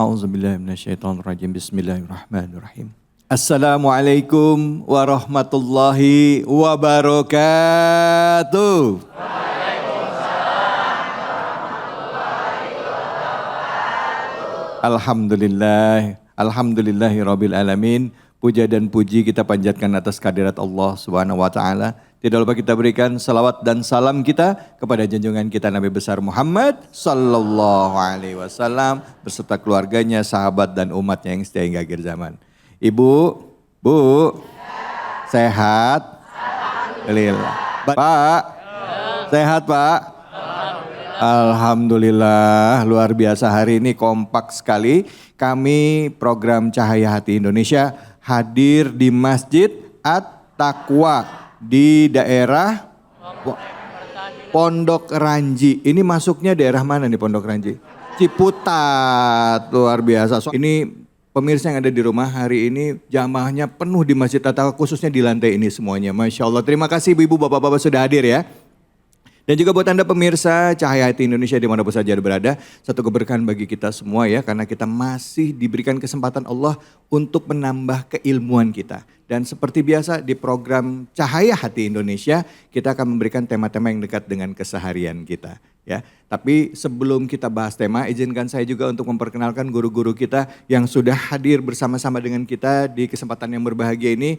A'udzubillahiminasyaitonirrajim. Bismillahirrahmanirrahim. Assalamualaikum warahmatullahi wabarakatuh. Alhamdulillahirabbil alamin. Puja dan puji kita panjatkan atas kehadirat Allah Subhanahu wa taala. Tidak lupa kita berikan salawat dan salam kita kepada junjungan kita Nabi besar Muhammad sallallahu alaihi wasallam beserta keluarganya, sahabat dan umatnya yang setia hingga akhir zaman. Ibu, Bu, sehat? Alhamdulillah. Pak, sehat Pak? Alhamdulillah, luar biasa, hari ini kompak sekali. Kami program Cahaya Hati Indonesia hadir di Masjid At-Taqwa di daerah Pondok Ranji. Ini masuknya daerah mana nih Pondok Ranji? Ciputat, luar biasa. Ini pemirsa yang ada di rumah, hari ini jamaahnya penuh di Masjid At-Taqwa, khususnya di lantai ini semuanya. Masya Allah, terima kasih ibu-ibu, bapak-bapak sudah hadir ya. Dan juga buat Anda pemirsa Cahaya Hati Indonesia dimanapun saja berada, satu keberkahan bagi kita semua ya, karena kita masih diberikan kesempatan Allah untuk menambah keilmuan kita. Dan seperti biasa di program Cahaya Hati Indonesia, kita akan memberikan tema-tema yang dekat dengan keseharian kita ya. Tapi sebelum kita bahas tema, izinkan saya juga untuk memperkenalkan guru-guru kita yang sudah hadir bersama-sama dengan kita di kesempatan yang berbahagia ini.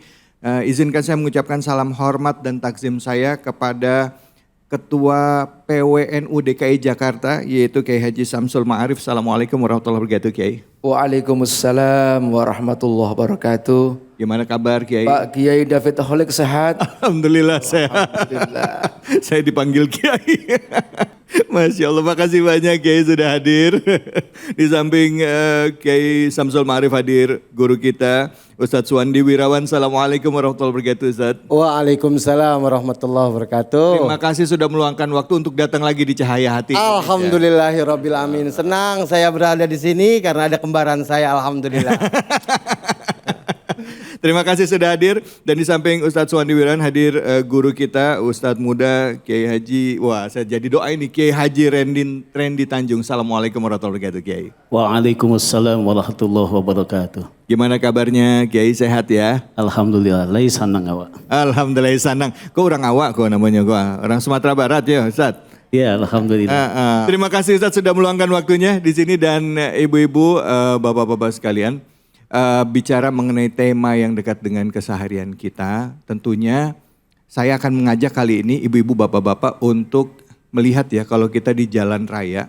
Izinkan saya mengucapkan salam hormat dan takzim saya kepada Ketua PWNU DKI Jakarta, yaitu Kiai Haji Samsul Ma'arif. Assalamualaikum warahmatullahi wabarakatuh Kiai. Waalaikumsalam warahmatullahi wabarakatuh. Gimana kabar Kiai? Pak Kiai David Holik sehat? Alhamdulillah sehat. Alhamdulillah. Saya dipanggil Kiai. Masya Allah, makasih banyak Kiai sudah hadir. Di samping Kiai Samsul Ma'arif hadir guru kita Ustadz Suwandi Wirawan. Assalamualaikum warahmatullahi wabarakatuh Ustadz. Waalaikumsalam warahmatullahi wabarakatuh. Terima kasih sudah meluangkan waktu untuk datang lagi di Cahaya Hati. Alhamdulillahirabbil alamin. Senang saya berada di sini karena ada kembaran saya, alhamdulillah. Terima kasih sudah hadir. Dan di samping Ustadz Suwandi Wirawan hadir guru kita Ustadz muda Kiai Haji, wah saya jadi doa ini, Kiai Haji Rendi Tanjung. Assalamualaikum warahmatullahi wabarakatuh Kiai. Waalaikumsalam warahmatullahi wabarakatuh. Gimana kabarnya Kiai, sehat ya? Alhamdulillah, lai sanang awak. Alhamdulillah sanang. Kok orang awak kok namanya kok? Orang Sumatera Barat ya Ustadz? Ya alhamdulillah. Terima kasih Ustadz sudah meluangkan waktunya di sini, dan ibu-ibu, bapak-bapak sekalian. Bicara mengenai tema yang dekat dengan keseharian kita, tentunya saya akan mengajak kali ini ibu-ibu bapak-bapak untuk melihat ya, kalau kita di jalan raya,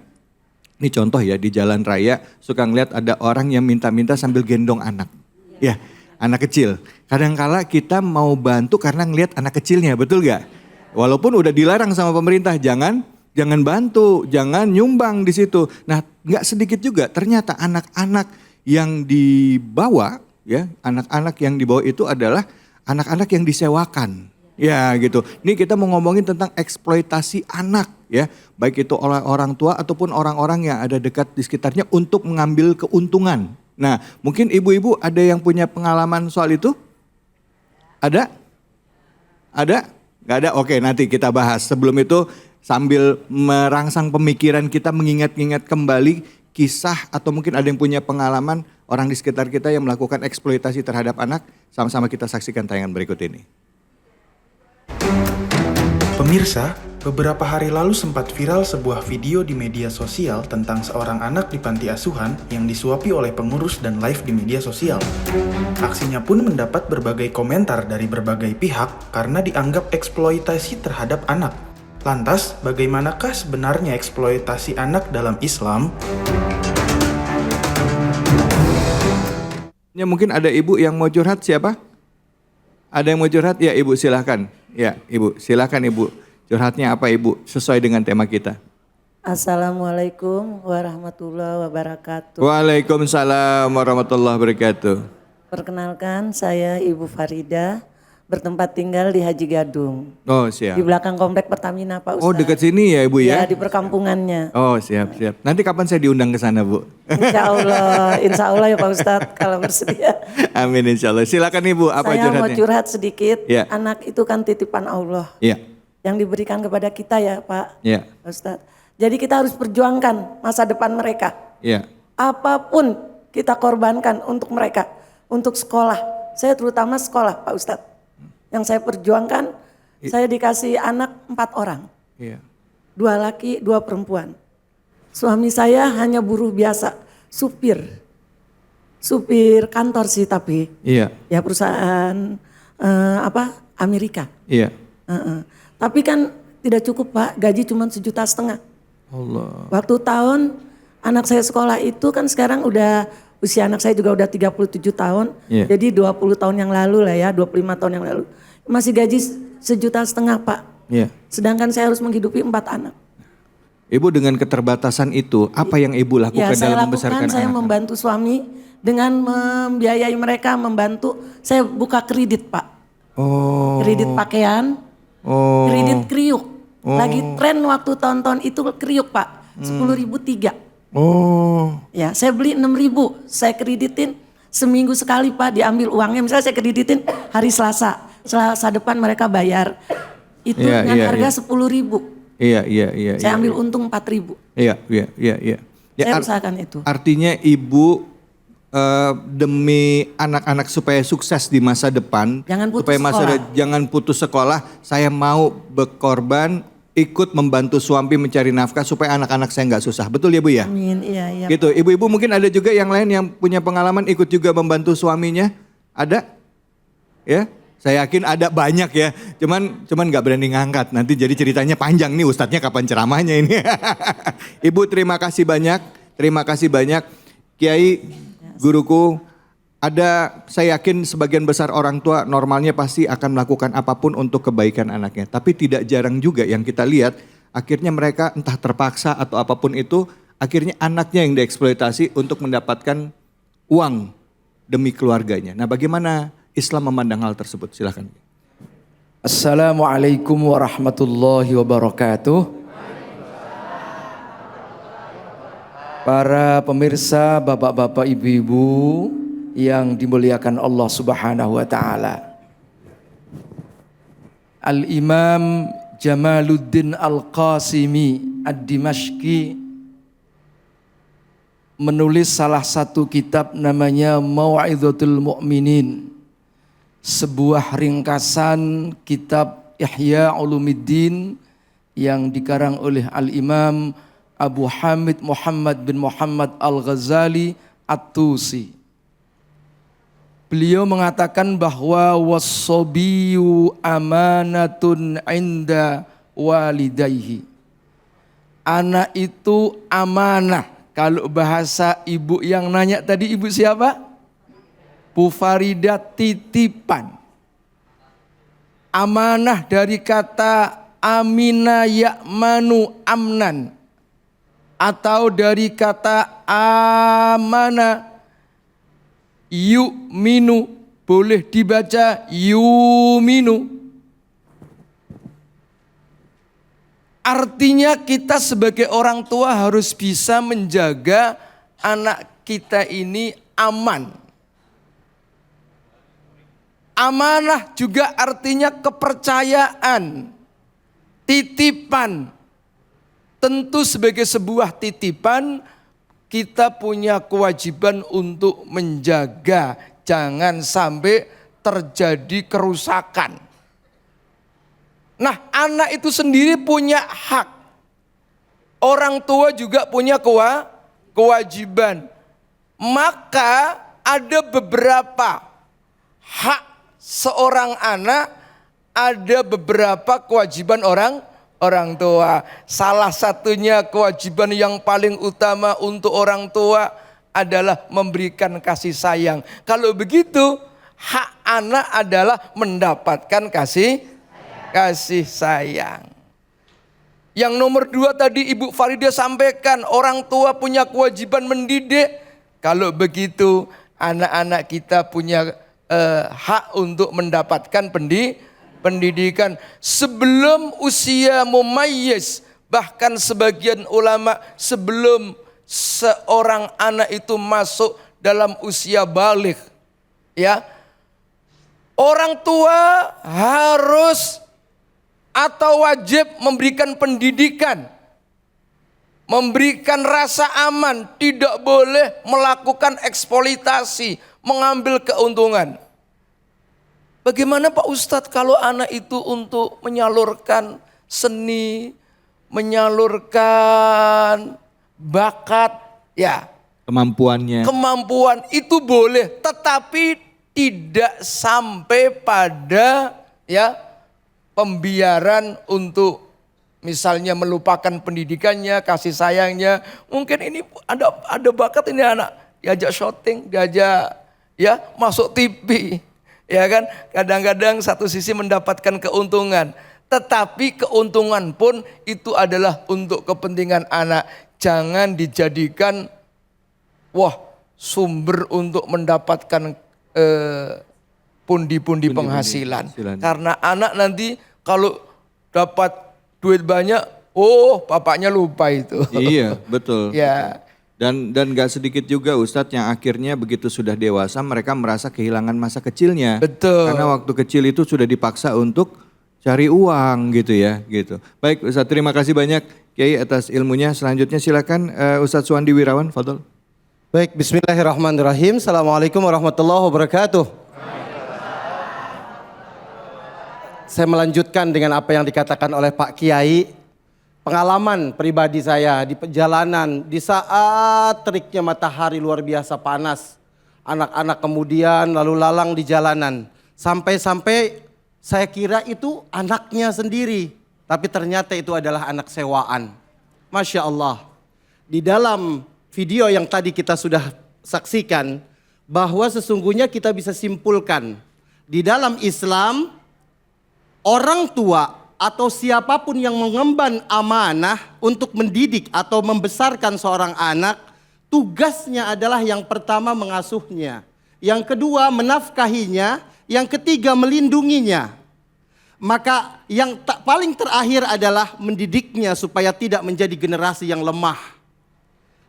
ini contoh ya, di jalan raya suka ngeliat ada orang yang minta-minta sambil gendong anak. Ya, anak kecil. Kadangkala kita mau bantu karena ngeliat anak kecilnya, betul gak? Walaupun udah dilarang sama pemerintah, jangan bantu, jangan nyumbang di situ. Nah, nggak sedikit juga ternyata anak-anak yang dibawa ya, anak-anak yang dibawa itu adalah anak-anak yang disewakan. Ya gitu. Ini kita mau ngomongin tentang eksploitasi anak ya, baik itu oleh orang tua ataupun orang-orang yang ada dekat di sekitarnya untuk mengambil keuntungan. Nah, mungkin ibu-ibu ada yang punya pengalaman soal itu? Ada? Ada? Gak ada? Oke, nanti kita bahas. Sebelum itu sambil merangsang pemikiran kita, mengingat-ingat kembali kisah atau mungkin ada yang punya pengalaman orang di sekitar kita yang melakukan eksploitasi terhadap anak. Sama-sama kita saksikan tayangan berikut ini. Pemirsa, beberapa hari lalu sempat viral sebuah video di media sosial tentang seorang anak di panti asuhan yang disuapi oleh pengurus dan live di media sosial. Aksinya pun mendapat berbagai komentar dari berbagai pihak karena dianggap eksploitasi terhadap anak. Lantas, bagaimanakah sebenarnya eksploitasi anak dalam Islam? Ya, mungkin ada ibu yang mau curhat, siapa? Ada yang mau curhat? Ya ibu silahkan. Ya ibu silahkan ibu. Curhatnya apa ibu? Sesuai dengan tema kita. Assalamualaikum warahmatullahi wabarakatuh. Waalaikumsalam warahmatullahi wabarakatuh. Perkenalkan, saya Ibu Farida, bertempat tinggal di Haji Gadung. Oh siap. Di belakang komplek Pertamina Pak Ustadz. Oh dekat sini ya ibu ya? Ya, di perkampungannya. Oh siap. Nanti kapan saya diundang ke sana bu? Insya Allah ya Pak Ustadz kalau bersedia. Amin insya Allah. Silakan ibu, apa saya curhatnya? mau curhat sedikit. Ya. Anak itu kan titipan Allah. Iya. Yang diberikan kepada kita ya Pak Iya. Ustadz. Jadi kita harus perjuangkan masa depan mereka. Iya. apapun kita korbankan untuk mereka, untuk sekolah. Saya terutama sekolah, Pak Ustadz. Yang saya perjuangkan, saya dikasih anak 4 orang. Iya. 2 laki, 2 perempuan. Suami saya hanya buruh biasa, supir kantor sih tapi. Iya. Ya perusahaan Amerika. Iya. Tapi kan tidak cukup Pak, gaji cuma 1,5 juta. Allah. Waktu tahun anak saya sekolah itu kan sekarang usia anak saya juga udah 37 tahun. Iya. Jadi 20 tahun yang lalu lah ya, 25 tahun yang lalu. Masih gaji 1,5 juta Pak. Iya. Sedangkan saya harus menghidupi 4 anak. Ibu dengan keterbatasan itu, apa yang Ibu lakukan dalam membesarkan saya anak? membantu suami dengan membiayai mereka, membantu. Saya buka kredit Pak. Oh. Kredit pakaian, Oh. kredit kriuk. Lagi tren waktu tahun-tahun itu kriuk Pak, 10.003. Oh. Ya, saya beli 6.000, saya kreditin seminggu sekali Pak, diambil uangnya. Misalnya saya kreditin hari Selasa depan mereka bayar. Itu Iya, dengan iya, harga iya. 10.000. Iya. Saya ambil untung 4.000. Iya. Saya usahakan itu. Artinya Ibu demi anak-anak supaya sukses di masa depan, Jangan putus supaya sekolah. jangan putus sekolah, saya mau berkorban ikut membantu suami mencari nafkah supaya anak-anak saya nggak susah. Betul ya Bu ya? Amin, iya. Gitu. Ibu-ibu mungkin ada juga yang lain yang punya pengalaman ikut juga membantu suaminya. Ada? Ya? Saya yakin ada banyak ya. Cuman nggak berani ngangkat. Nanti jadi ceritanya panjang nih, ustadznya kapan ceramahnya ini. Ibu terima kasih banyak. Terima kasih banyak. Kiai, guruku, saya yakin sebagian besar orang tua normalnya pasti akan melakukan apapun untuk kebaikan anaknya. Tapi tidak jarang juga yang kita lihat akhirnya mereka entah terpaksa atau apapun itu, akhirnya anaknya yang dieksploitasi untuk mendapatkan uang demi keluarganya. Nah, bagaimana Islam memandang hal tersebut? Silakan. Assalamualaikum warahmatullahi wabarakatuh. Para pemirsa, bapak-bapak, ibu-ibu yang dimuliakan Allah Subhanahu wa taala. Al-Imam Jamaluddin Al-Qasimi Ad-Dimashqi menulis salah satu kitab namanya Mau'izatul Mu'minin. Sebuah ringkasan kitab Ihya Ulumuddin yang dikarang oleh Al-Imam Abu Hamid Muhammad bin Muhammad Al-Ghazali At-Tusi. Beliau mengatakan bahwa wassobiyu amanatun inda walidayhi. Anak itu amanah. Kalau bahasa ibu yang nanya tadi, ibu siapa? Bu Farida, titipan. Amanah dari kata amina ya'manu amnan. Atau dari kata amana yu'minu, boleh dibaca yuminu. Artinya kita sebagai orang tua harus bisa menjaga anak kita ini aman. Amanah juga artinya kepercayaan, titipan. Tentu sebagai sebuah titipan kita punya kewajiban untuk menjaga jangan sampai terjadi kerusakan. Nah, anak itu sendiri punya hak. Orang tua juga punya kewajiban. Maka ada beberapa hak seorang anak, ada beberapa kewajiban orang tua. Salah satunya kewajiban yang paling utama untuk orang tua adalah memberikan kasih sayang. Kalau begitu, hak anak adalah mendapatkan kasih sayang. Yang nomor 2 tadi Ibu Farida sampaikan, orang tua punya kewajiban mendidik. Kalau begitu, anak-anak kita punya hak untuk mendapatkan pendidikan sebelum usia mumayyiz. Bahkan sebagian ulama sebelum seorang anak itu masuk dalam usia baligh, ya, orang tua harus atau wajib memberikan pendidikan memberikan rasa aman, tidak boleh melakukan eksploitasi, mengambil keuntungan. Bagaimana Pak Ustadz kalau anak itu untuk menyalurkan seni, menyalurkan bakat, ya kemampuan itu boleh, tetapi tidak sampai pada ya pembiaran untuk misalnya melupakan pendidikannya, kasih sayangnya. Mungkin ini ada bakat ini anak, diajak syuting, diajak ya masuk TV. Ya kan, kadang-kadang satu sisi mendapatkan keuntungan, tetapi keuntungan pun itu adalah untuk kepentingan anak. Jangan dijadikan sumber untuk mendapatkan pundi-pundi penghasilan. Karena anak nanti kalau dapat duit banyak, bapaknya lupa itu. Iya, betul. Ya. Dan gak sedikit juga Ustadz yang akhirnya begitu sudah dewasa mereka merasa kehilangan masa kecilnya. Betul. Karena waktu kecil itu sudah dipaksa untuk cari uang gitu ya. Gitu. Baik Ustadz, terima kasih banyak Kiai atas ilmunya. Selanjutnya silakan Ustadz Suwandi Wirawan, fadhol. Baik, bismillahirrahmanirrahim. Assalamualaikum warahmatullahi wabarakatuh. Saya melanjutkan dengan apa yang dikatakan oleh Pak Kiai. Pengalaman pribadi saya di perjalanan, di saat teriknya matahari luar biasa panas. Anak-anak kemudian lalu lalang di jalanan. Sampai-sampai saya kira itu anaknya sendiri. Tapi ternyata itu adalah anak sewaan. Masya Allah. Di dalam video yang tadi kita sudah saksikan, bahwa sesungguhnya kita bisa simpulkan. Di dalam Islam, orang tua atau siapapun yang mengemban amanah untuk mendidik atau membesarkan seorang anak, tugasnya adalah yang pertama mengasuhnya, yang kedua menafkahinya, yang ketiga melindunginya. Maka yang paling terakhir adalah mendidiknya supaya tidak menjadi generasi yang lemah.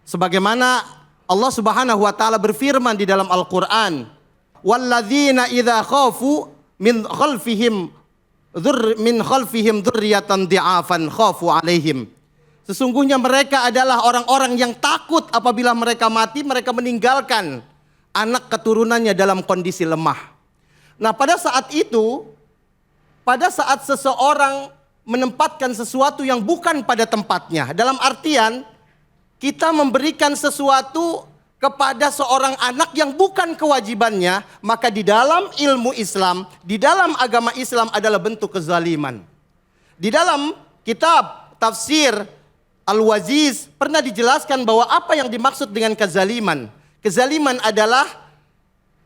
Sebagaimana Allah Subhanahu wa taala berfirman di dalam Al-Qur'an, "Walladzina idza khafu min khalfihim dzurriyyatan di'afan khafu alaihim." Sesungguhnya mereka adalah orang-orang yang takut apabila mereka mati, mereka meninggalkan anak keturunannya dalam kondisi lemah. Nah, pada saat itu, pada saat seseorang menempatkan sesuatu yang bukan pada tempatnya, dalam artian kita memberikan sesuatu kepada seorang anak yang bukan kewajibannya, maka di dalam ilmu Islam, di dalam agama Islam adalah bentuk kezaliman. Di dalam kitab tafsir Al-Waziz pernah dijelaskan bahwa apa yang dimaksud dengan kezaliman. Kezaliman adalah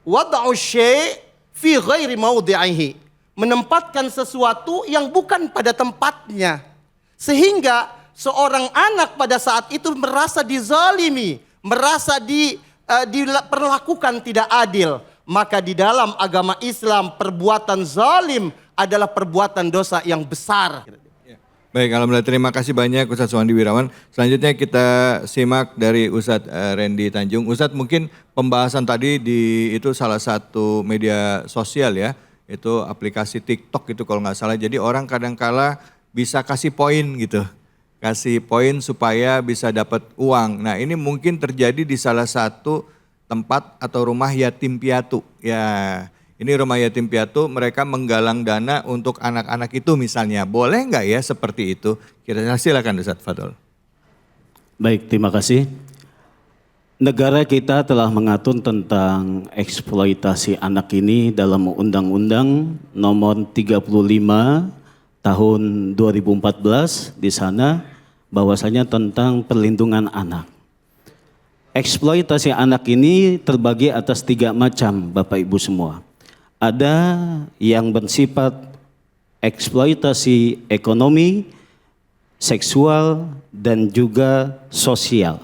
wad'u syai' fi ghairi mawdi'ihi, menempatkan sesuatu yang bukan pada tempatnya. Sehingga seorang anak pada saat itu merasa dizalimi, merasa diperlakukan tidak adil. Maka di dalam agama Islam perbuatan zalim adalah perbuatan dosa yang besar. Baik, alhamdulillah, terima kasih banyak Ustadz Suwandi Wirawan. Selanjutnya kita simak dari Ustadz Randy Tanjung. Ustadz, mungkin pembahasan tadi di itu salah satu media sosial ya, itu aplikasi TikTok itu kalau nggak salah. Jadi orang kadang-kala bisa kasih poin gitu. Kasih poin supaya bisa dapat uang. Nah, ini mungkin terjadi di salah satu tempat atau rumah yatim piatu. Ya, ini rumah yatim piatu, mereka menggalang dana untuk anak-anak itu misalnya. Boleh nggak ya seperti itu? Kira-kira silakan Ustadz, fadhol. Baik, terima kasih. Negara kita telah mengatur tentang eksploitasi anak ini dalam Undang-Undang Nomor 35 tahun 2014 di sana bahwasanya tentang perlindungan anak. Eksploitasi anak ini terbagi atas 3 macam Bapak Ibu semua. Ada yang bersifat eksploitasi ekonomi, seksual, dan juga sosial.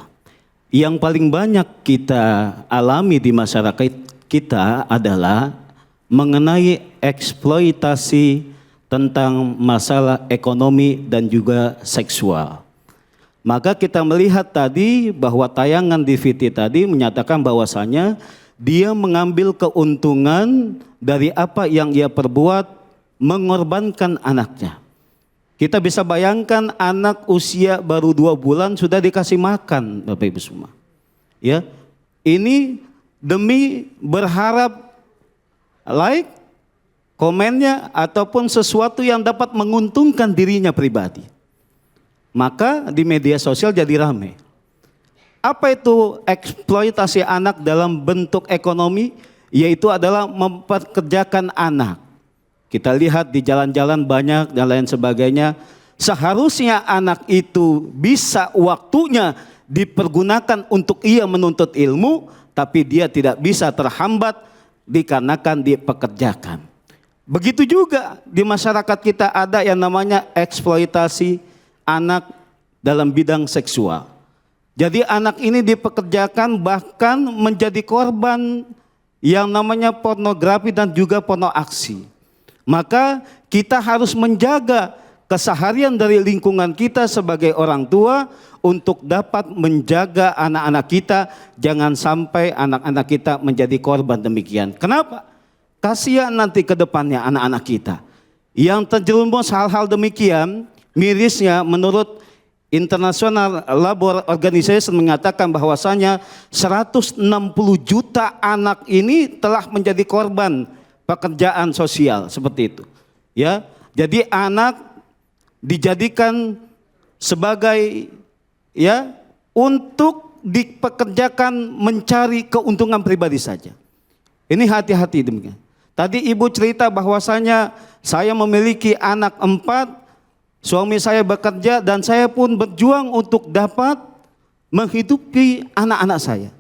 Yang paling banyak kita alami di masyarakat kita adalah mengenai eksploitasi tentang masalah ekonomi dan juga seksual. Maka kita melihat tadi bahwa tayangan DVD tadi menyatakan bahwasanya dia mengambil keuntungan dari apa yang ia perbuat, mengorbankan anaknya. Kita bisa bayangkan anak usia baru 2 bulan sudah dikasih makan, Bapak Ibu semua. Ya, ini demi berharap like, komennya ataupun sesuatu yang dapat menguntungkan dirinya pribadi. Maka di media sosial jadi ramai. Apa itu eksploitasi anak dalam bentuk ekonomi? Yaitu adalah mempekerjakan anak. Kita lihat di jalan-jalan banyak dan lain sebagainya. Seharusnya anak itu bisa waktunya dipergunakan untuk ia menuntut ilmu, tapi dia tidak bisa, terhambat dikarenakan dipekerjakan. Begitu juga di masyarakat kita ada yang namanya eksploitasi anak dalam bidang seksual. Jadi anak ini dipekerjakan, bahkan menjadi korban yang namanya pornografi dan juga porno aksi. Maka kita harus menjaga keseharian dari lingkungan kita sebagai orang tua untuk dapat menjaga anak-anak kita, jangan sampai anak-anak kita menjadi korban demikian. Kenapa? Kasihan nanti ke depannya anak-anak kita yang terjerumus hal-hal demikian. Mirisnya menurut International Labour Organization mengatakan bahwasanya 160 juta anak ini telah menjadi korban pekerjaan sosial seperti itu. Ya, jadi anak dijadikan sebagai ya untuk dipekerjakan mencari keuntungan pribadi saja. Ini hati-hati demikian. Tadi ibu cerita bahwasanya saya memiliki anak 4, suami saya bekerja dan saya pun berjuang untuk dapat menghidupi anak-anak saya.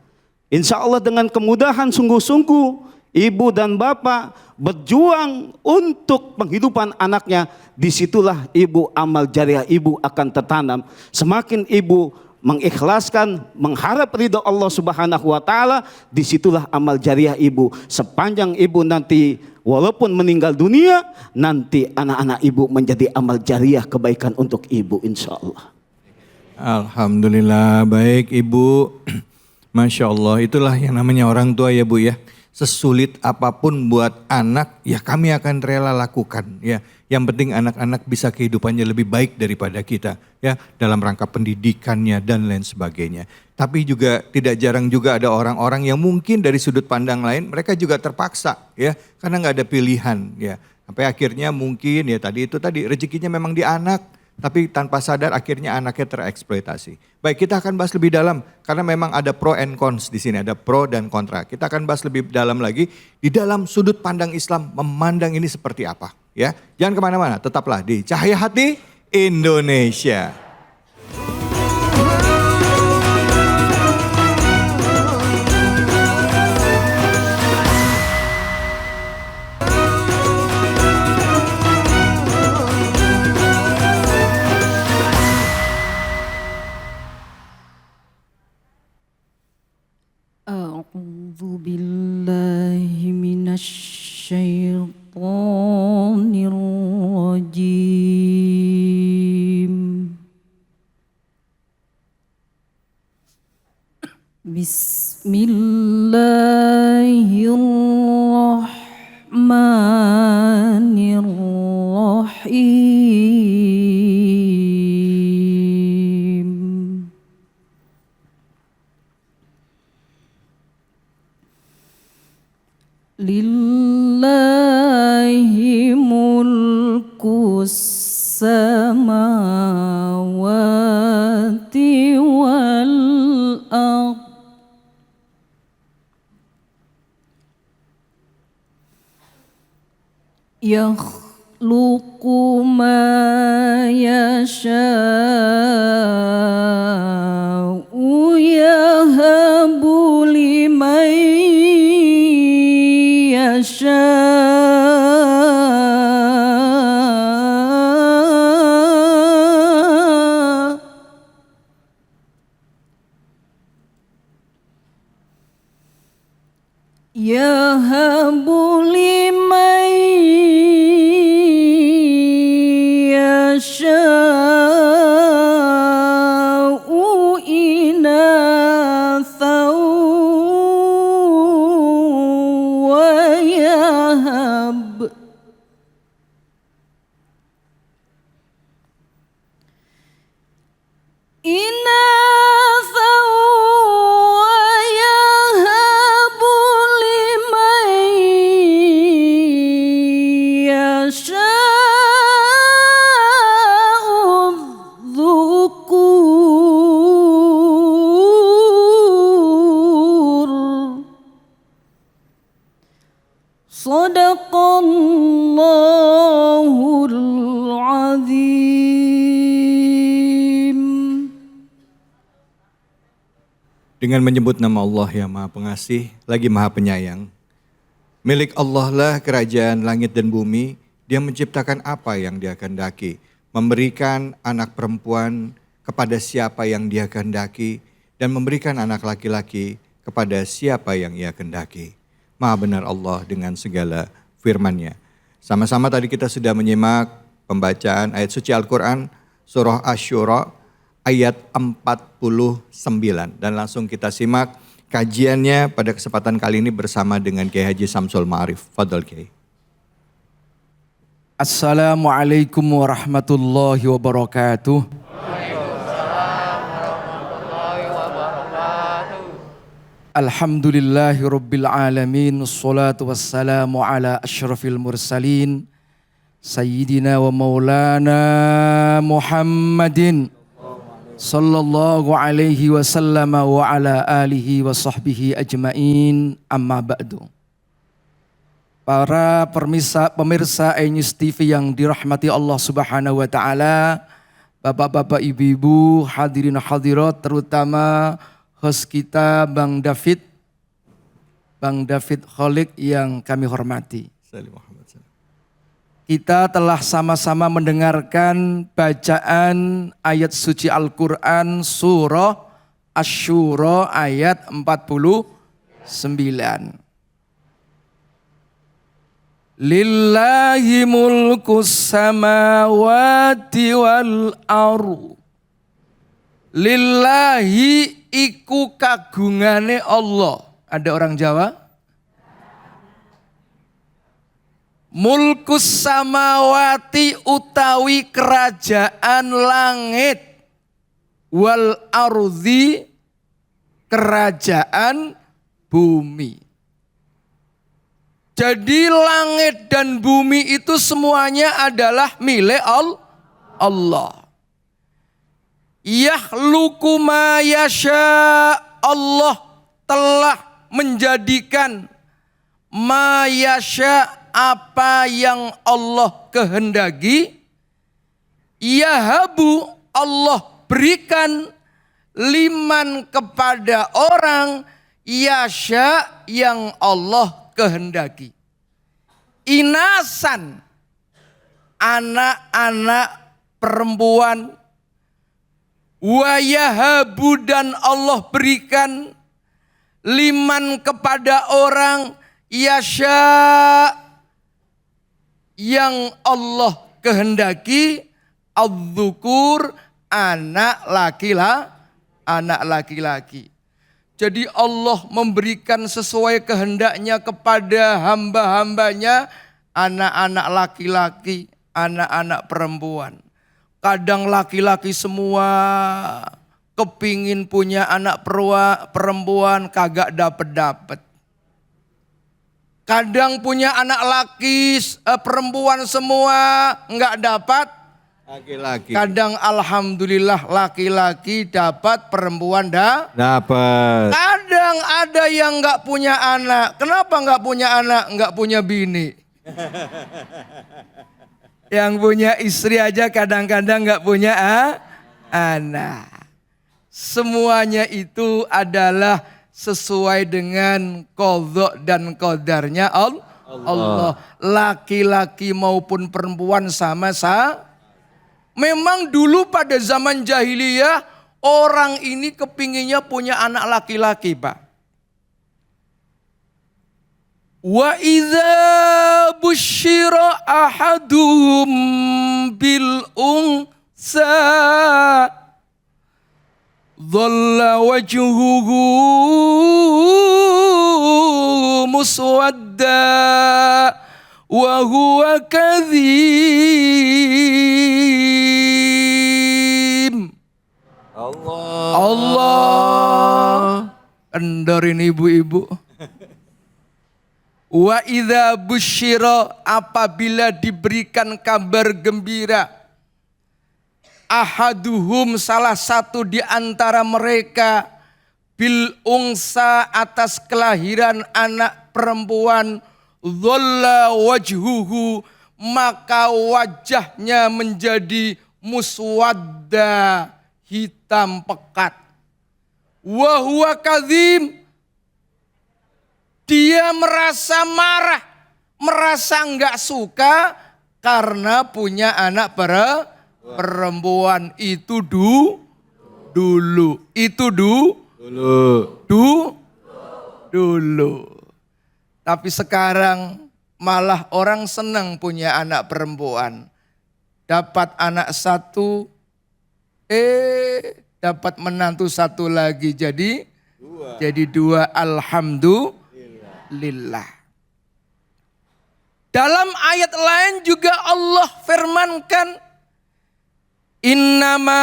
Insya Allah dengan kemudahan sungguh-sungguh ibu dan bapak berjuang untuk penghidupan anaknya. Disitulah ibu, amal jariah ibu akan tertanam. Semakin ibu mengikhlaskan, mengharap ridho Allah Subhanahu wa taala, disitulah amal jariah ibu. Sepanjang ibu nanti walaupun meninggal dunia, nanti anak-anak ibu menjadi amal jariah kebaikan untuk ibu, insya Allah. Alhamdulillah, baik Ibu. Masya Allah, itulah yang namanya orang tua ya Bu ya. Sesulit apapun buat anak, ya kami akan rela lakukan ya. Yang penting anak-anak bisa kehidupannya lebih baik daripada kita ya, dalam rangka pendidikannya dan lain sebagainya. Tapi juga tidak jarang juga ada orang-orang yang mungkin dari sudut pandang lain mereka juga terpaksa ya, karena nggak ada pilihan ya. Sampai akhirnya mungkin ya tadi rezekinya memang di anak, tapi tanpa sadar akhirnya anaknya tereksploitasi. Baik, kita akan bahas lebih dalam karena memang ada pro and cons di sini, ada pro dan kontra. Kita akan bahas lebih dalam lagi di dalam sudut pandang Islam memandang ini seperti apa ya. Jangan kemana-mana, tetaplah di Cahaya Hati Indonesia. A'udzu billahi minasy syaithanir rajim. Bismillahirrahmanirrahim. Lillahi mulkus samawati wal ardh. Yakhluqu ma yasha'u yahabu liman yasha'. Yahabu liman yasha'u inathan wa yahab Sadaqallahul azim. Dengan menyebut nama Allah yang Maha Pengasih, lagi Maha Penyayang. Milik Allah lah kerajaan langit dan bumi. Dia menciptakan apa yang Dia kehendaki, memberikan anak perempuan kepada siapa yang Dia kehendaki, dan memberikan anak laki-laki kepada siapa yang Ia kehendaki. Maha benar Allah dengan segala firman-Nya. Sama-sama tadi kita sudah menyimak pembacaan ayat suci Al-Quran, surah Asy-Syura ayat 49. Dan langsung kita simak kajiannya pada kesempatan kali ini bersama dengan Kiai Haji Samsul Ma'arif. Fadhol Kiai. Assalamualaikum warahmatullahi wabarakatuh. Alhamdulillahi rabbil alamin. Assalatu wassalamu ala asyrafil mursalin Sayyidina wa maulana Muhammadin sallallahu alaihi wasallam wa ala alihi wa sahbihi ajmain, amma ba'du. Para pemirsa News TV yang dirahmati Allah Subhanahu wa taala, Bapak-bapak, ibu-ibu, hadirin hadirat, terutama host kita Bang David Kholik yang kami hormati. Kita telah sama-sama mendengarkan bacaan ayat suci Al-Quran surah Asy-Syura ayat 49. Lillahi mulkus samawati wal ardh. Lillahi iku kagungane Allah. Ada orang Jawa? Mulkus samawati utawi kerajaan langit, wal ardi kerajaan bumi. Jadi langit dan bumi itu semuanya adalah milik Allah. Yakhluqu ma yasha. Allah telah menjadikan ma yasha, apa yang Allah kehendaki. Yahabu, Allah berikan, liman kepada orang, yasha yang Allah kehendaki. Inasan, anak-anak perempuan. Wa yahabu, dan Allah berikan, liman kepada orang, yasha yang Allah kehendaki, adzukur, anak laki-laki. Jadi Allah memberikan sesuai kehendaknya kepada hamba-hambanya, anak-anak laki-laki, anak-anak perempuan. Kadang laki-laki semua kepingin punya anak perempuan, kagak dapet-dapet. Kadang punya anak laki perempuan semua enggak dapat laki-laki. Kadang alhamdulillah laki-laki dapat, perempuan dapat. Kadang ada yang enggak punya anak. Kenapa enggak punya anak? Enggak punya bini. Yang punya istri aja kadang-kadang enggak punya anak. Semuanya itu adalah sesuai dengan qadha dan qadarnya Allah. Laki-laki maupun perempuan sama-sama. Memang dulu pada zaman jahiliyah orang ini kepinginnya punya anak laki-laki, Pak. Wa idza busyira ahaduhum bil unsa dhalla wajhuhu muswadda wa huwa kadhim. Allah endorin ibu-ibu. Wa idza busyira, apabila diberikan kabar gembira, ahaduhum, salah satu di antara mereka, bil unsa, atas kelahiran anak perempuan, dhalla wajhuhu, maka wajahnya menjadi muswadda, hitam pekat. Wa huwa kadzim, dia merasa marah, merasa enggak suka karena punya anak perempuan. Itu dulu. Itu dulu. Tapi sekarang malah orang senang punya anak perempuan. Dapat anak satu, dapat menantu satu lagi, jadi dua. Alhamdulillah. Dalam ayat lain juga Allah firmankan, innama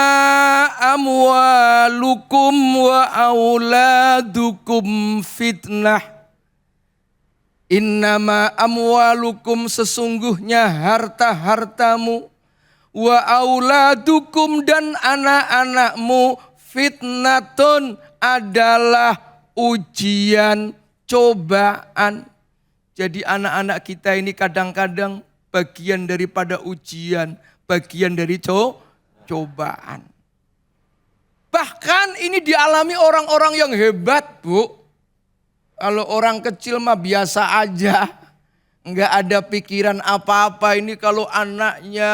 amwalukum wa auladukum fitnah. Innama amwalukum, sesungguhnya harta-hartamu, wa auladukum, dan anak-anakmu, fitnatun, adalah ujian, cobaan. Jadi anak-anak kita ini kadang-kadang bagian daripada ujian, bagian dari cobaan. Bahkan ini dialami orang-orang yang hebat, Bu. Kalau orang kecil mah biasa aja, enggak ada pikiran apa-apa. Ini kalau anaknya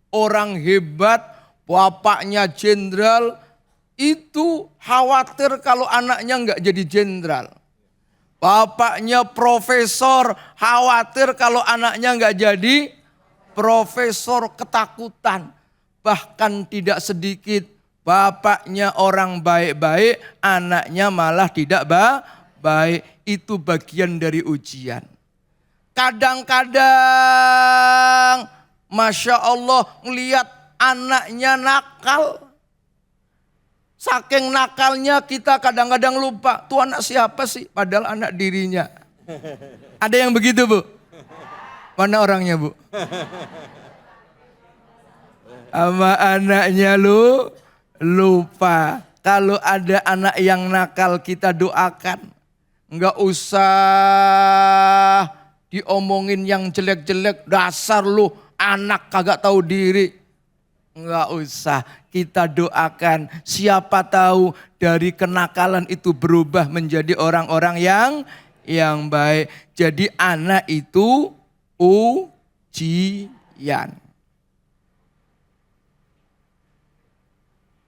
orang hebat, bapaknya jenderal, itu khawatir kalau anaknya enggak jadi jenderal. Bapaknya profesor, khawatir kalau anaknya enggak jadi profesor, ketakutan. Bahkan tidak sedikit bapaknya orang baik-baik, anaknya malah tidak baik. Itu bagian dari ujian. Kadang-kadang Masya Allah ngelihat anaknya nakal. Saking nakalnya kita kadang-kadang lupa, tuh anak siapa sih? Padahal anak dirinya. Ada yang begitu, Bu? Mana orangnya, Bu? Sama anaknya lupa. Kalau ada anak yang nakal kita doakan. Enggak usah diomongin yang jelek-jelek. Dasar lu anak kagak tahu diri. Enggak usah. Kita doakan. Siapa tahu dari kenakalan itu berubah menjadi orang-orang yang baik. Jadi anak itu ujian.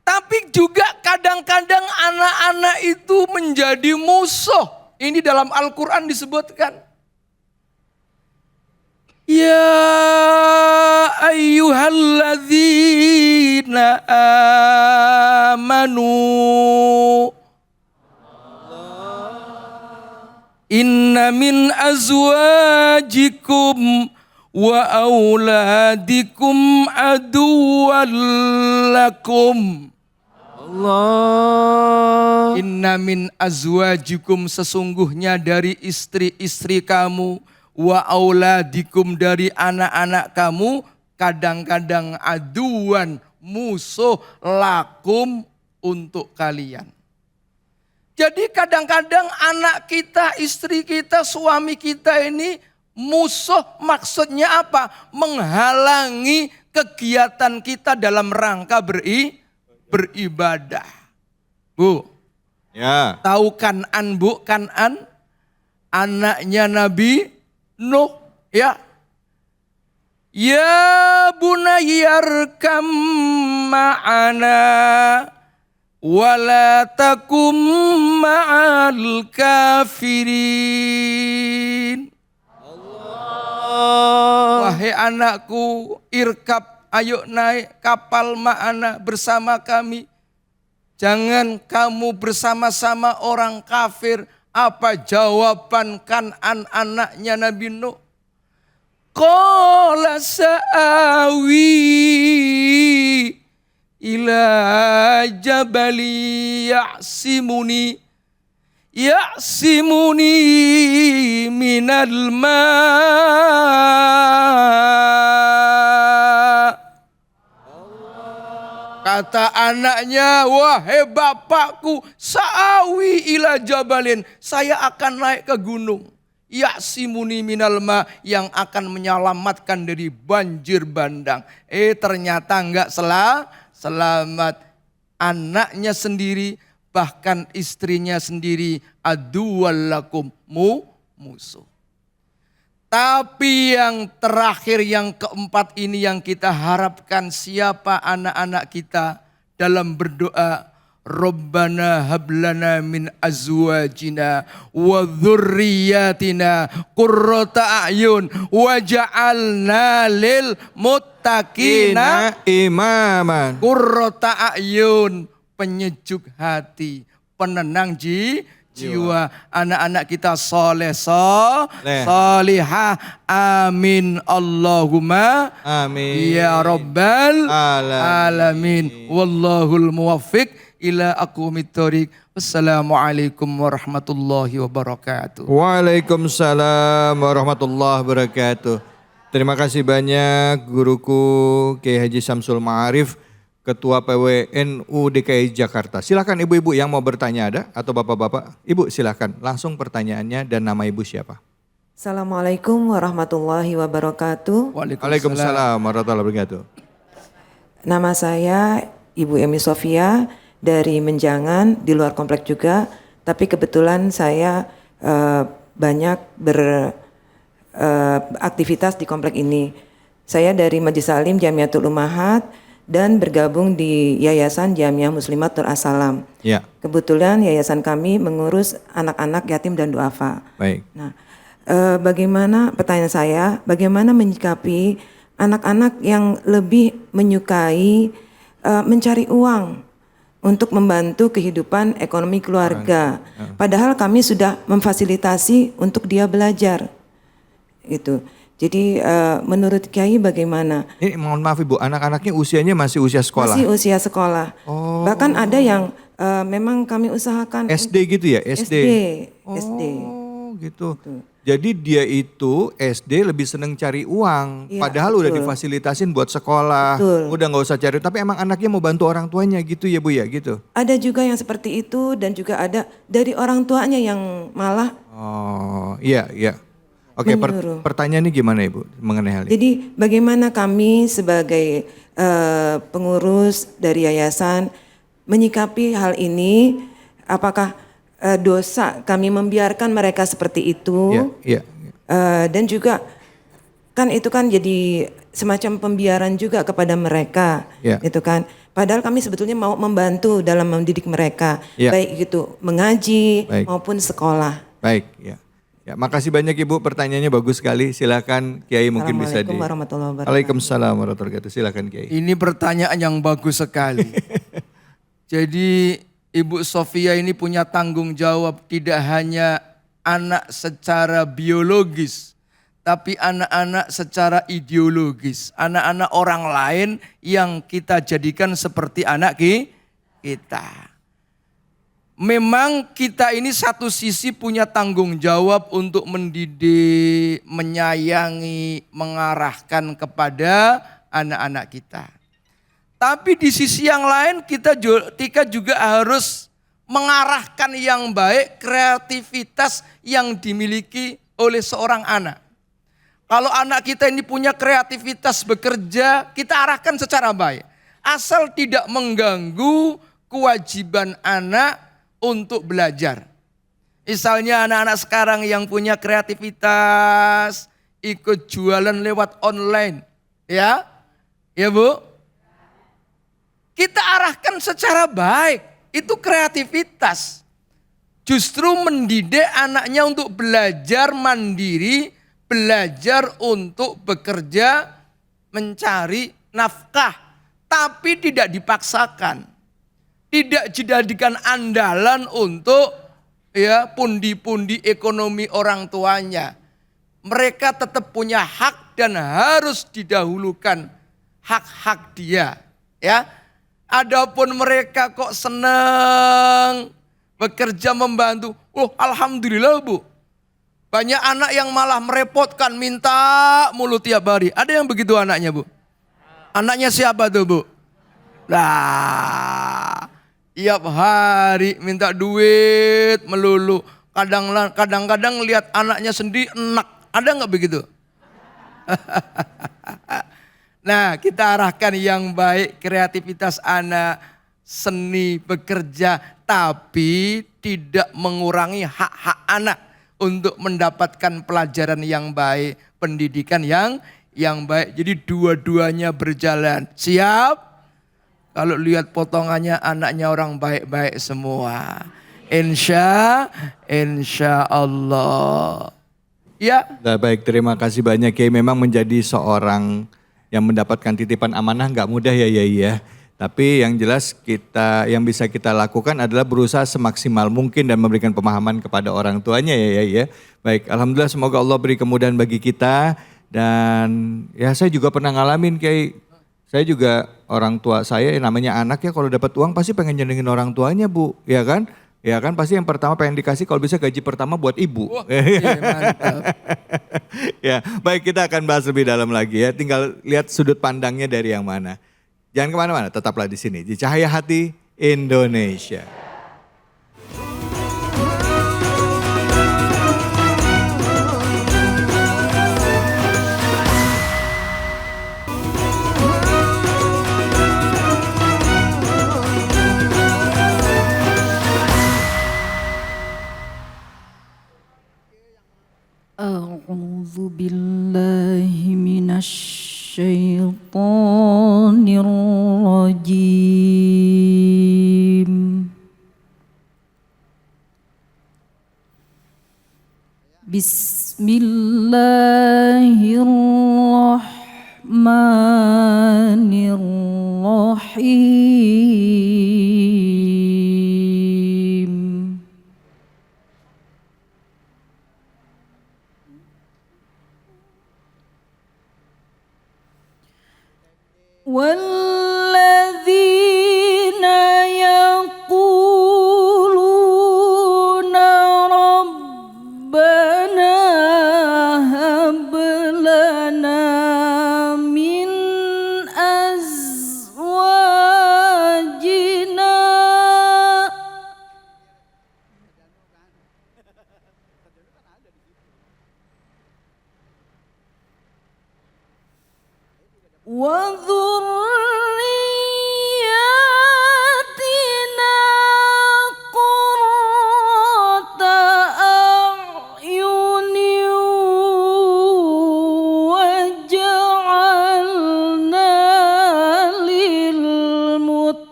Tapi juga kadang-kadang anak-anak itu menjadi musuh. Ini dalam Al-Quran disebutkan. Ya ayyuhalladzina amanu inna min azwajikum wa auladikum aduwwan lakum. Allah. Inna min azwajikum, sesungguhnya dari istri-istri kamu, wa auladikum, dari anak-anak kamu, kadang-kadang aduan, musuh, lakum, untuk kalian. Jadi kadang-kadang anak kita, istri kita, suami kita ini musuh, maksudnya apa? Menghalangi kegiatan kita dalam rangka beribadah. Bu, ya. Tahu Kan'an, Bu? Kan'an anaknya Nabi Nuh, ya. Ya bunayyarkam ma'ana wala takum ma'al kafirin. Allah. Wahai anakku, irkab, ayo naik kapal ma'ana, bersama kami. Jangan kamu bersama-sama orang kafir. Apa jawaban Kan'an anaknya Nabi Nuh? Qala sa'awi ila jabali ya'simuni minal ma'. Kata anaknya, wahai bapakku, sa'awi ila jabalin, saya akan naik ke gunung. ya'simuni minal ma, yang akan menyelamatkan dari banjir bandang. Ternyata enggak selamat. Anaknya sendiri, bahkan istrinya sendiri, aduwallakum, musuh. Tapi yang terakhir, yang keempat ini yang kita harapkan, siapa anak-anak kita dalam berdoa, Rabbana hablana min azwajina wa dzurriyyatina qurrata a'yun waj'alna lil muttaqina imaman. Qurrata a'yun, penyejuk hati, penenang jiwa. Anak-anak kita soleh solihah. Amin Allahumma Amin ya rabbal alamin. Wallahul muwaffiq ila aqwamit thoriq. Wassalamualaikum warahmatullahi wabarakatuh. Waalaikumsalam warahmatullahi wabarakatuh. Terima kasih banyak guruku Kiai Haji Samsul Ma'arif, Ketua PWNU DKI Jakarta. Silakan ibu-ibu yang mau bertanya ada atau bapak-bapak. Ibu silakan langsung pertanyaannya dan nama ibu siapa? Assalamualaikum warahmatullahi wabarakatuh. Waalaikumsalam warahmatullahi wabarakatuh. Nama saya Ibu Emi Sofia dari Menjangan, di luar komplek juga. Tapi kebetulan saya banyak beraktivitas di komplek ini. Saya dari Majelis Salim Jamiatul Ummahat dan bergabung di Yayasan Jamiah Muslimat Nur As-Salam. Ya. Kebetulan yayasan kami mengurus anak-anak yatim dan duafa. Baik. Nah, bagaimana, pertanyaan saya, bagaimana menyikapi anak-anak yang lebih menyukai mencari uang untuk membantu kehidupan ekonomi keluarga. Padahal kami sudah memfasilitasi untuk dia belajar. Gitu. Jadi menurut Kiai bagaimana? Ini mohon maaf Ibu, anak-anaknya usianya masih usia sekolah? Masih usia sekolah. Oh. Bahkan ada yang memang kami usahakan. SD gitu ya? SD? SD. Oh gitu. Jadi dia itu SD lebih seneng cari uang. Iya, Padahal udah betul. difasilitasin buat sekolah. Betul. Udah gak usah cari. Tapi emang anaknya mau bantu orang tuanya gitu ya Bu ya gitu? Ada juga yang seperti itu dan juga ada dari orang tuanya yang malah. Oh iya iya. Oke Menyuruh. pertanyaannya gimana Ibu mengenai hal ini? Jadi bagaimana kami sebagai pengurus dari yayasan menyikapi hal ini? Apakah dosa kami membiarkan mereka seperti itu? Iya. Dan juga kan itu kan jadi semacam pembiaran juga kepada mereka, Iya. gitu kan. Padahal kami sebetulnya mau membantu dalam mendidik mereka, Iya. baik itu mengaji Baik. maupun sekolah. Baik ya. Ya, makasih banyak Ibu, pertanyaannya bagus sekali. Silakan Kiai mungkin bisa Assalamualaikum warahmatullahi wabarakatuh. Waalaikumsalam warahmatullahi wabarakatuh. Silakan Kiai. Ini pertanyaan yang bagus sekali. Jadi Ibu Sofia ini punya tanggung jawab tidak hanya anak secara biologis, tapi anak-anak secara ideologis. Anak-anak orang lain yang kita jadikan seperti anak kita. Memang kita ini satu sisi punya tanggung jawab untuk mendidik, menyayangi, mengarahkan kepada anak-anak kita. Tapi di sisi yang lain kita juga harus mengarahkan yang baik kreativitas yang dimiliki oleh seorang anak. Kalau anak kita ini punya kreativitas bekerja, kita arahkan secara baik. Asal tidak mengganggu kewajiban anak untuk belajar. Misalnya anak-anak sekarang yang punya kreativitas, ikut jualan lewat online. Ya Bu? Kita arahkan secara baik, itu kreativitas. Justru mendidik anaknya untuk belajar mandiri, belajar untuk bekerja, mencari nafkah. Tapi tidak dipaksakan. Tidak dijadikan andalan untuk pundi-pundi ekonomi orang tuanya. Mereka tetap punya hak dan harus didahulukan hak-hak dia. Ya, adapun mereka kok senang bekerja membantu. Alhamdulillah Bu. Banyak anak yang malah merepotkan, minta mulu tiap hari. Ada yang begitu anaknya Bu? Anaknya siapa tuh Bu? Tiap hari minta duit melulu. kadang-kadang lihat anaknya sendiri enak. Ada nggak begitu? Nah, kita arahkan yang baik, kreativitas anak, seni, bekerja, tapi tidak mengurangi hak-hak anak untuk mendapatkan pelajaran yang baik, pendidikan yang baik. Jadi dua-duanya berjalan. Siap? Kalau lihat potongannya anaknya orang baik-baik semua. Insya Allah. Ya. Nah, baik, terima kasih banyak Kiai. Memang menjadi seorang yang mendapatkan titipan amanah nggak mudah ya. Tapi yang jelas yang bisa kita lakukan adalah berusaha semaksimal mungkin dan memberikan pemahaman kepada orang tuanya ya. Baik, alhamdulillah semoga Allah beri kemudahan bagi kita. Dan ya saya juga pernah ngalamin Kiai. Saya juga orang tua saya namanya anak ya kalau dapat uang pasti pengen nyenengin orang tuanya Bu, ya kan? Ya kan pasti yang pertama pengen dikasih kalau bisa gaji pertama buat ibu. Wah, iya, mantap. Ya, baik kita akan bahas lebih dalam lagi ya. Tinggal lihat sudut pandangnya dari yang mana. Jangan kemana-mana, tetaplah di sini di Cahaya Hati Indonesia. أعوذ بالله من الشيطان الرجيم بسم الله الرحمن الرحيم والذين يقولون ربنا هب لنا من أزواجنا وذرياتنا قرة أعين واجعلنا للمتقين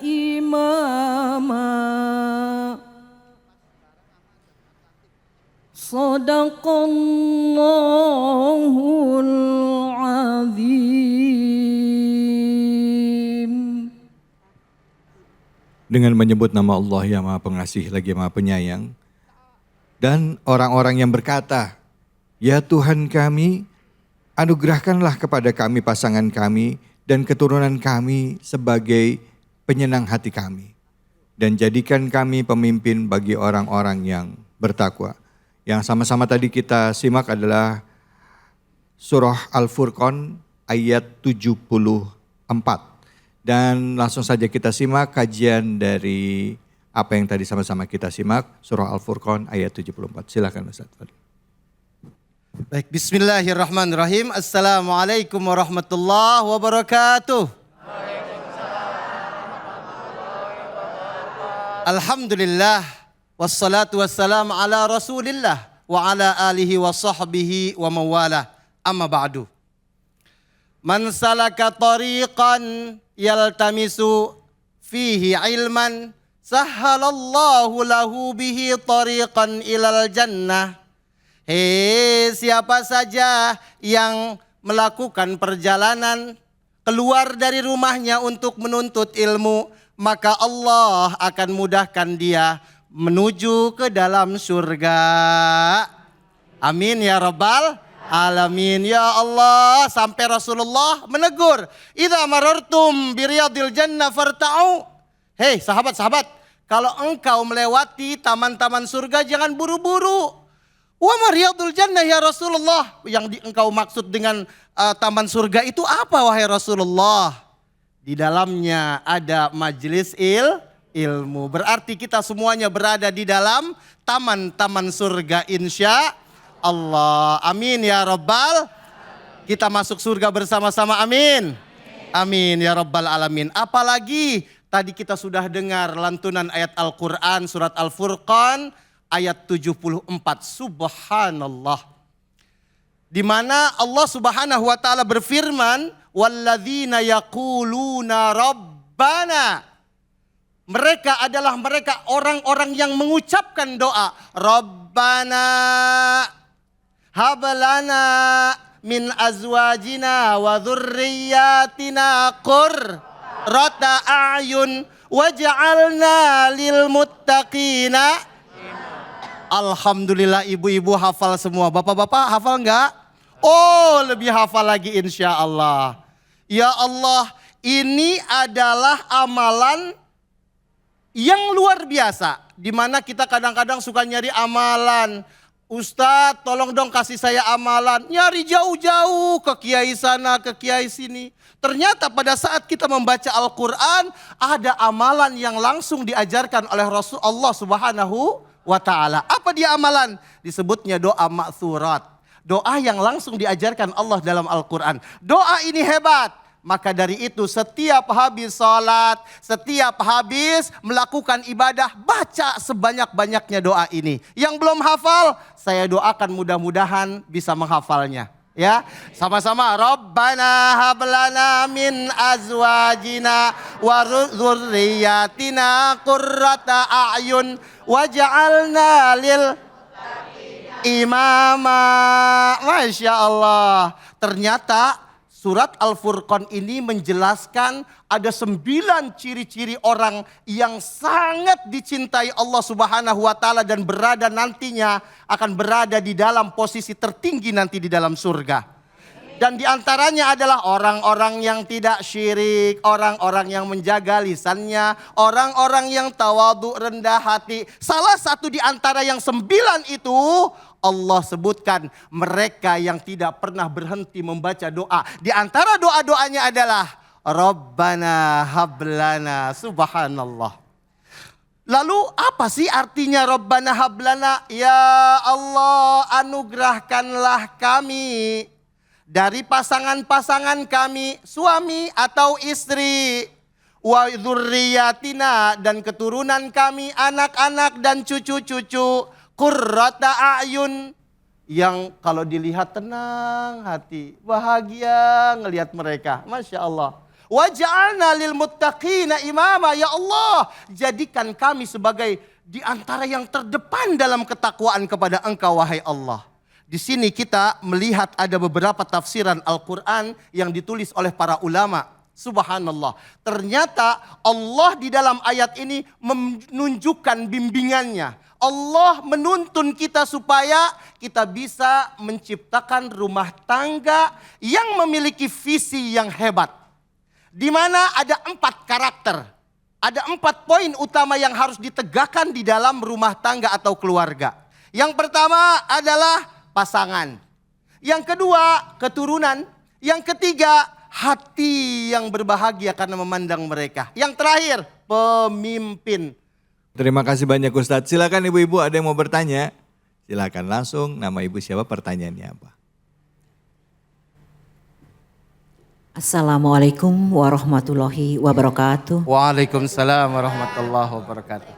إماما Sadaqallahul azim. Dengan menyebut nama Allah yang Maha Pengasih lagi Maha Penyayang. Dan orang-orang yang berkata, ya Tuhan kami, anugerahkanlah kepada kami pasangan kami dan keturunan kami sebagai penyenang hati kami. Dan jadikan kami pemimpin bagi orang-orang yang bertakwa. Yang sama-sama tadi kita simak adalah surah Al-Furqan ayat 74. Dan langsung saja kita simak kajian dari apa yang tadi sama-sama kita simak, surah Al-Furqan ayat 74. Silakan Ustaz. Baik, bismillahirrahmanirrahim. Assalamualaikum warahmatullahi wabarakatuh. Alhamdulillah. Wassalatu wassalamu ala rasulillah wa ala alihi wa sahbihi wa mawala amma ba'du. Man salaka tariqan yaltamisu fihi ilman sahhalallahu lahu bihi tariqan ilal jannah. Siapa saja yang melakukan perjalanan keluar dari rumahnya untuk menuntut ilmu, maka Allah akan mudahkan dia menuju ke dalam surga. Amin ya rabbal alamin. Ya Allah, sampai Rasulullah menegur, idza marartum biriyadil jannah farta'u. Hei sahabat-sahabat, kalau engkau melewati taman-taman surga jangan buru-buru. Wa mariyadul jannah ya Rasulullah. Yang engkau maksud dengan taman surga itu apa wahai Rasulullah? Di dalamnya ada majlis ilmu. Berarti kita semuanya berada di dalam taman-taman surga insya Allah. Amin ya Rabbal. Kita masuk surga bersama-sama, amin. Amin ya Rabbal alamin. Apalagi tadi kita sudah dengar lantunan ayat Al-Quran surat Al-Furqan ayat 74. Subhanallah. Di mana Allah Subhanahu wa taala berfirman, "Walladzina yaquluna rabbana." Mereka adalah orang-orang yang mengucapkan doa, "Rabbana hablana min azwajina wa dzurriyyatina qurrata a'yun waj'alna lil muttaqina." Alhamdulillah ibu-ibu hafal semua. Bapak-bapak hafal enggak? Oh, lebih hafal lagi insya Allah. Ya Allah, ini adalah amalan yang luar biasa. Dimana kita kadang-kadang suka nyari amalan. Ustadz, tolong dong kasih saya amalan. Nyari jauh-jauh ke kiai sana, ke kiai sini. Ternyata pada saat kita membaca Al-Quran, ada amalan yang langsung diajarkan oleh Rasulullah Subhanahu wa ta'ala. Apa dia amalan? Disebutnya doa ma'thurat. Doa yang langsung diajarkan Allah dalam Al-Quran. Doa ini hebat. Maka dari itu setiap habis sholat, setiap habis melakukan ibadah, baca sebanyak-banyaknya doa ini. Yang belum hafal, saya doakan mudah-mudahan bisa menghafalnya. Ya, sama-sama. Rabbana hablana min azwajina wa dzurriyyatina qurrata a'yun waj'alna lil imama. Masya Allah. Ternyata surat Al-Furqan ini menjelaskan ada 9 ciri-ciri orang yang sangat dicintai Allah Subhanahu wa taala dan berada nantinya akan berada di dalam posisi tertinggi nanti di dalam surga. Dan diantaranya adalah orang-orang yang tidak syirik, orang-orang yang menjaga lisannya, orang-orang yang tawadhu rendah hati. Salah satu di antara yang 9 itu Allah sebutkan mereka yang tidak pernah berhenti membaca doa. Di antara doa-doanya adalah Rabbana hablana. Subhanallah. Lalu apa sih artinya Rabbana hablana? Ya Allah, anugerahkanlah kami dari pasangan-pasangan kami, suami atau istri, wa dzurriyyatina, dan keturunan kami, anak-anak dan cucu-cucu, qurrata a'yun, yang kalau dilihat tenang hati, bahagia ngelihat mereka. Masya Allah. Waj'alna lil muttaqina imama. Ya Allah, jadikan kami sebagai di antara yang terdepan dalam ketakwaan kepada Engkau wahai Allah. Di sini kita melihat ada beberapa tafsiran Al-Quran yang ditulis oleh para ulama. Subhanallah. Ternyata Allah di dalam ayat ini menunjukkan bimbingannya. Allah menuntun kita supaya kita bisa menciptakan rumah tangga yang memiliki visi yang hebat. Di mana ada 4 karakter. Ada 4 poin utama yang harus ditegakkan di dalam rumah tangga atau keluarga. Yang pertama adalah pasangan. Yang kedua, keturunan. Yang ketiga, hati yang berbahagia karena memandang mereka. Yang terakhir, pemimpin. Terima kasih banyak Ustadz. Silakan ibu-ibu ada yang mau bertanya. Silakan langsung, nama ibu siapa, pertanyaannya apa. Assalamualaikum warahmatullahi wabarakatuh. Waalaikumsalam warahmatullahi wabarakatuh.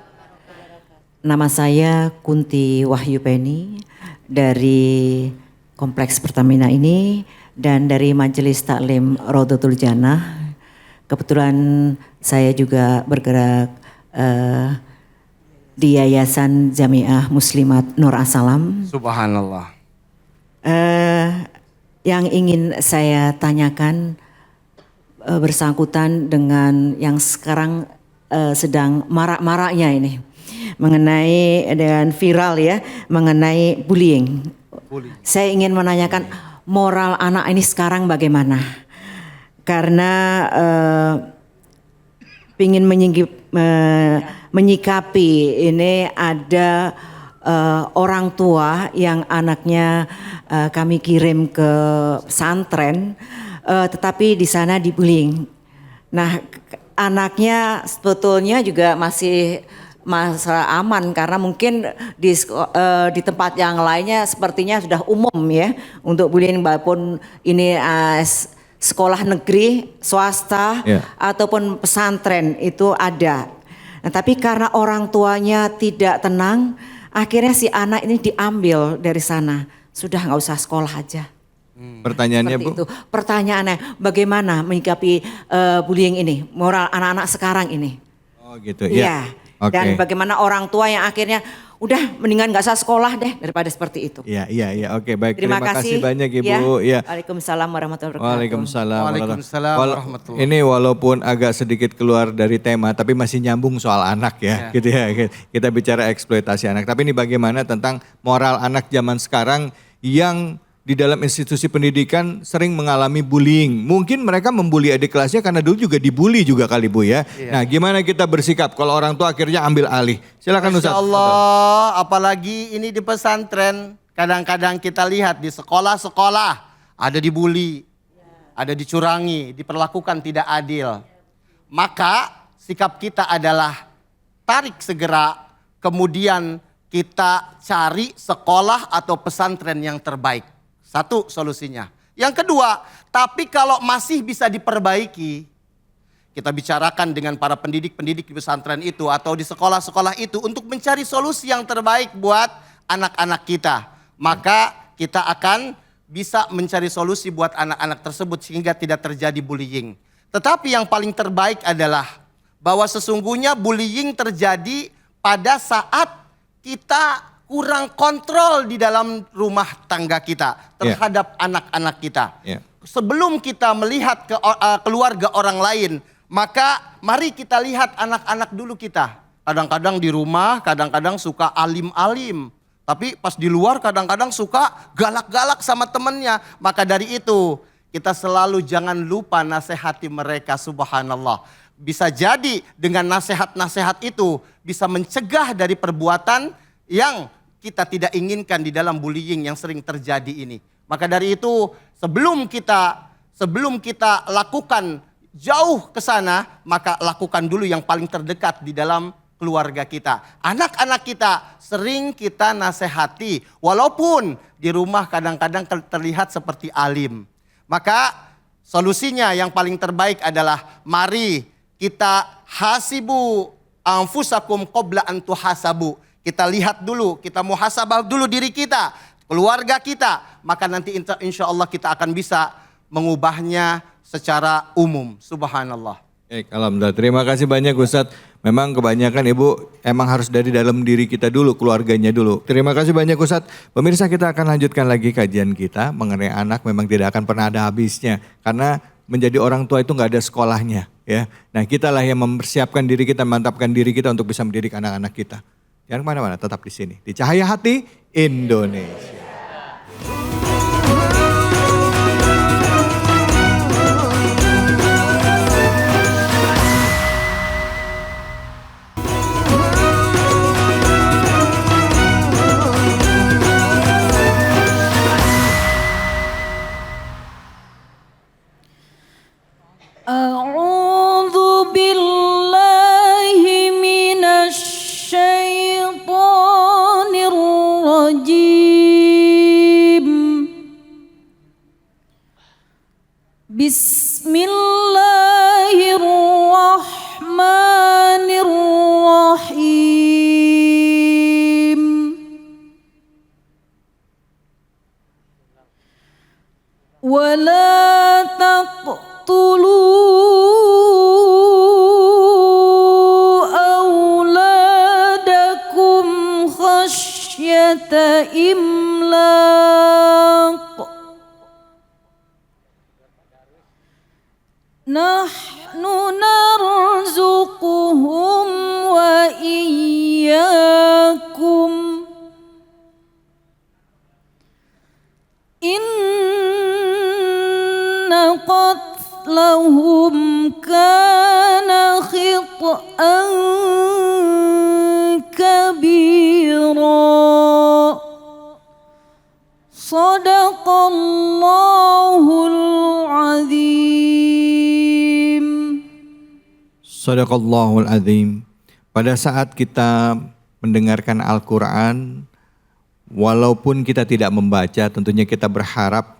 Nama saya Kunti Wahyu Peni dari Kompleks Pertamina ini dan dari Majelis Taklim Raudhatul Jannah. Kebetulan saya juga bergerak di Yayasan Jamiah Muslimat Nur As-Salam. Subhanallah. Yang ingin saya tanyakan bersangkutan dengan yang sekarang sedang marak-maraknya ini. Mengenai dengan viral ya, mengenai bullying. Saya ingin menanyakan moral anak ini sekarang bagaimana? Karena ingin menyikapi ini ada orang tua yang anaknya kami kirim ke pesantren, tetapi di sana dibullying. Nah, anaknya sebetulnya juga masih masa aman karena mungkin di tempat yang lainnya sepertinya sudah umum ya untuk bullying, walaupun ini sekolah negeri, swasta ataupun pesantren itu ada. Nah, tapi karena orang tuanya tidak tenang, akhirnya si anak ini diambil dari sana, sudah nggak usah sekolah aja. Pertanyaannya Bu? Itu. Pertanyaannya bagaimana menyikapi bullying ini, moral anak-anak sekarang ini? Oh gitu, iya. Oke. Dan bagaimana orang tua yang akhirnya udah mendingan gak usah sekolah deh daripada seperti itu. Iya, oke baik. Terima kasih banyak Ibu. Ya. Waalaikumsalam warahmatullahi wabarakatuh. Waalaikumsalam. Waalaikumsalam warahmatullahi. Ini walaupun agak sedikit keluar dari tema, tapi masih nyambung soal anak ya, gitu ya. Kita bicara eksploitasi anak. Tapi ini bagaimana tentang moral anak zaman sekarang yang di dalam institusi pendidikan sering mengalami bullying. Mungkin mereka membuli adik kelasnya karena dulu juga dibully juga kali Bu ya. Nah, gimana kita bersikap kalau orang tua akhirnya ambil alih? Silakan Ustaz. Masya Allah, apalagi ini di pesantren. Kadang-kadang kita lihat di sekolah-sekolah ada dibully, ada dicurangi, diperlakukan tidak adil. Maka sikap kita adalah tarik segera, kemudian kita cari sekolah atau pesantren yang terbaik. Satu solusinya. Yang kedua, tapi kalau masih bisa diperbaiki, kita bicarakan dengan para pendidik-pendidik di pesantren itu atau di sekolah-sekolah itu untuk mencari solusi yang terbaik buat anak-anak kita. Maka kita akan bisa mencari solusi buat anak-anak tersebut sehingga tidak terjadi bullying. Tetapi yang paling terbaik adalah bahwa sesungguhnya bullying terjadi pada saat kita kurang kontrol di dalam rumah tangga kita terhadap anak-anak kita. Sebelum kita melihat ke keluarga orang lain, maka mari kita lihat anak-anak dulu kita. Kadang-kadang di rumah, kadang-kadang suka alim-alim. Tapi pas di luar kadang-kadang suka galak-galak sama temennya. Maka dari itu kita selalu jangan lupa nasihati mereka, subhanallah. Bisa jadi dengan nasihat-nasihat itu bisa mencegah dari perbuatan yang kita tidak inginkan di dalam bullying yang sering terjadi ini. Maka dari itu sebelum kita lakukan jauh ke sana, maka lakukan dulu yang paling terdekat di dalam keluarga kita. Anak-anak kita sering kita nasihati, walaupun di rumah kadang-kadang terlihat seperti alim. Maka solusinya yang paling terbaik adalah mari kita hasibu anfusakum qabla an tuhasabu. Kita lihat dulu, kita muhasabah dulu diri kita, keluarga kita. Maka nanti insya Allah kita akan bisa mengubahnya secara umum. Subhanallah. Alhamdulillah. Terima kasih banyak Ustadz. Memang kebanyakan Ibu emang harus dari dalam diri kita dulu, keluarganya dulu. Terima kasih banyak Ustadz. Pemirsa, kita akan lanjutkan lagi kajian kita mengenai anak. Memang tidak akan pernah ada habisnya. Karena menjadi orang tua itu nggak ada sekolahnya. Ya. Nah, kitalah yang mempersiapkan diri kita, mantapkan diri kita untuk bisa mendidik anak-anak kita. Jangan kemana-mana, tetap di sini. Di Cahaya Hati Indonesia. A'udzu billahi minasy syaithanir rajim. Bismillahirrahmanirrahim. Wala taqtulu auladakum khasyata imlaq. Nahnu narzuquhum wa iyyakum. Inna qatlahum kana khit'an kabira. Sadaqallahul azim. Shadaqallahul azim. Pada saat kita mendengarkan Al-Quran, walaupun kita tidak membaca, tentunya kita berharap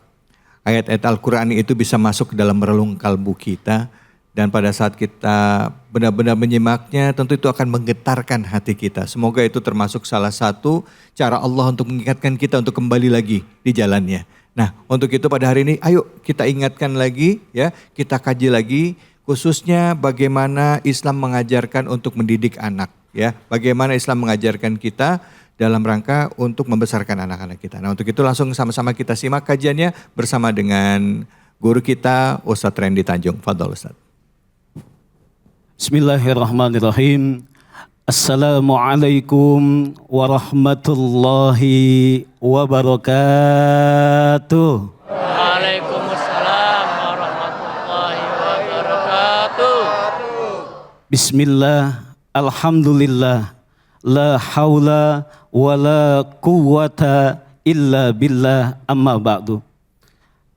ayat-ayat Al-Quran itu bisa masuk ke dalam relung kalbu kita. Dan pada saat kita benar-benar menyimaknya, tentu itu akan menggetarkan hati kita. Semoga itu termasuk salah satu cara Allah untuk mengingatkan kita untuk kembali lagi di jalannya. Nah, untuk itu pada hari ini, ayo kita ingatkan lagi, ya, kita kaji lagi, khususnya bagaimana Islam mengajarkan untuk mendidik anak, ya, bagaimana Islam mengajarkan kita dalam rangka untuk membesarkan anak-anak kita. Nah, untuk itu langsung sama-sama kita simak kajiannya bersama dengan guru kita Ustadz Randy Tanjung. Fadhol Ustadz. Bismillahirrahmanirrahim. Assalamualaikum warahmatullahi wabarakatuh. Waalaikumsalam warahmatullahi wabarakatuh. Bismillah, alhamdulillah, la haula wa la quwwata illa billah, amma ba'du.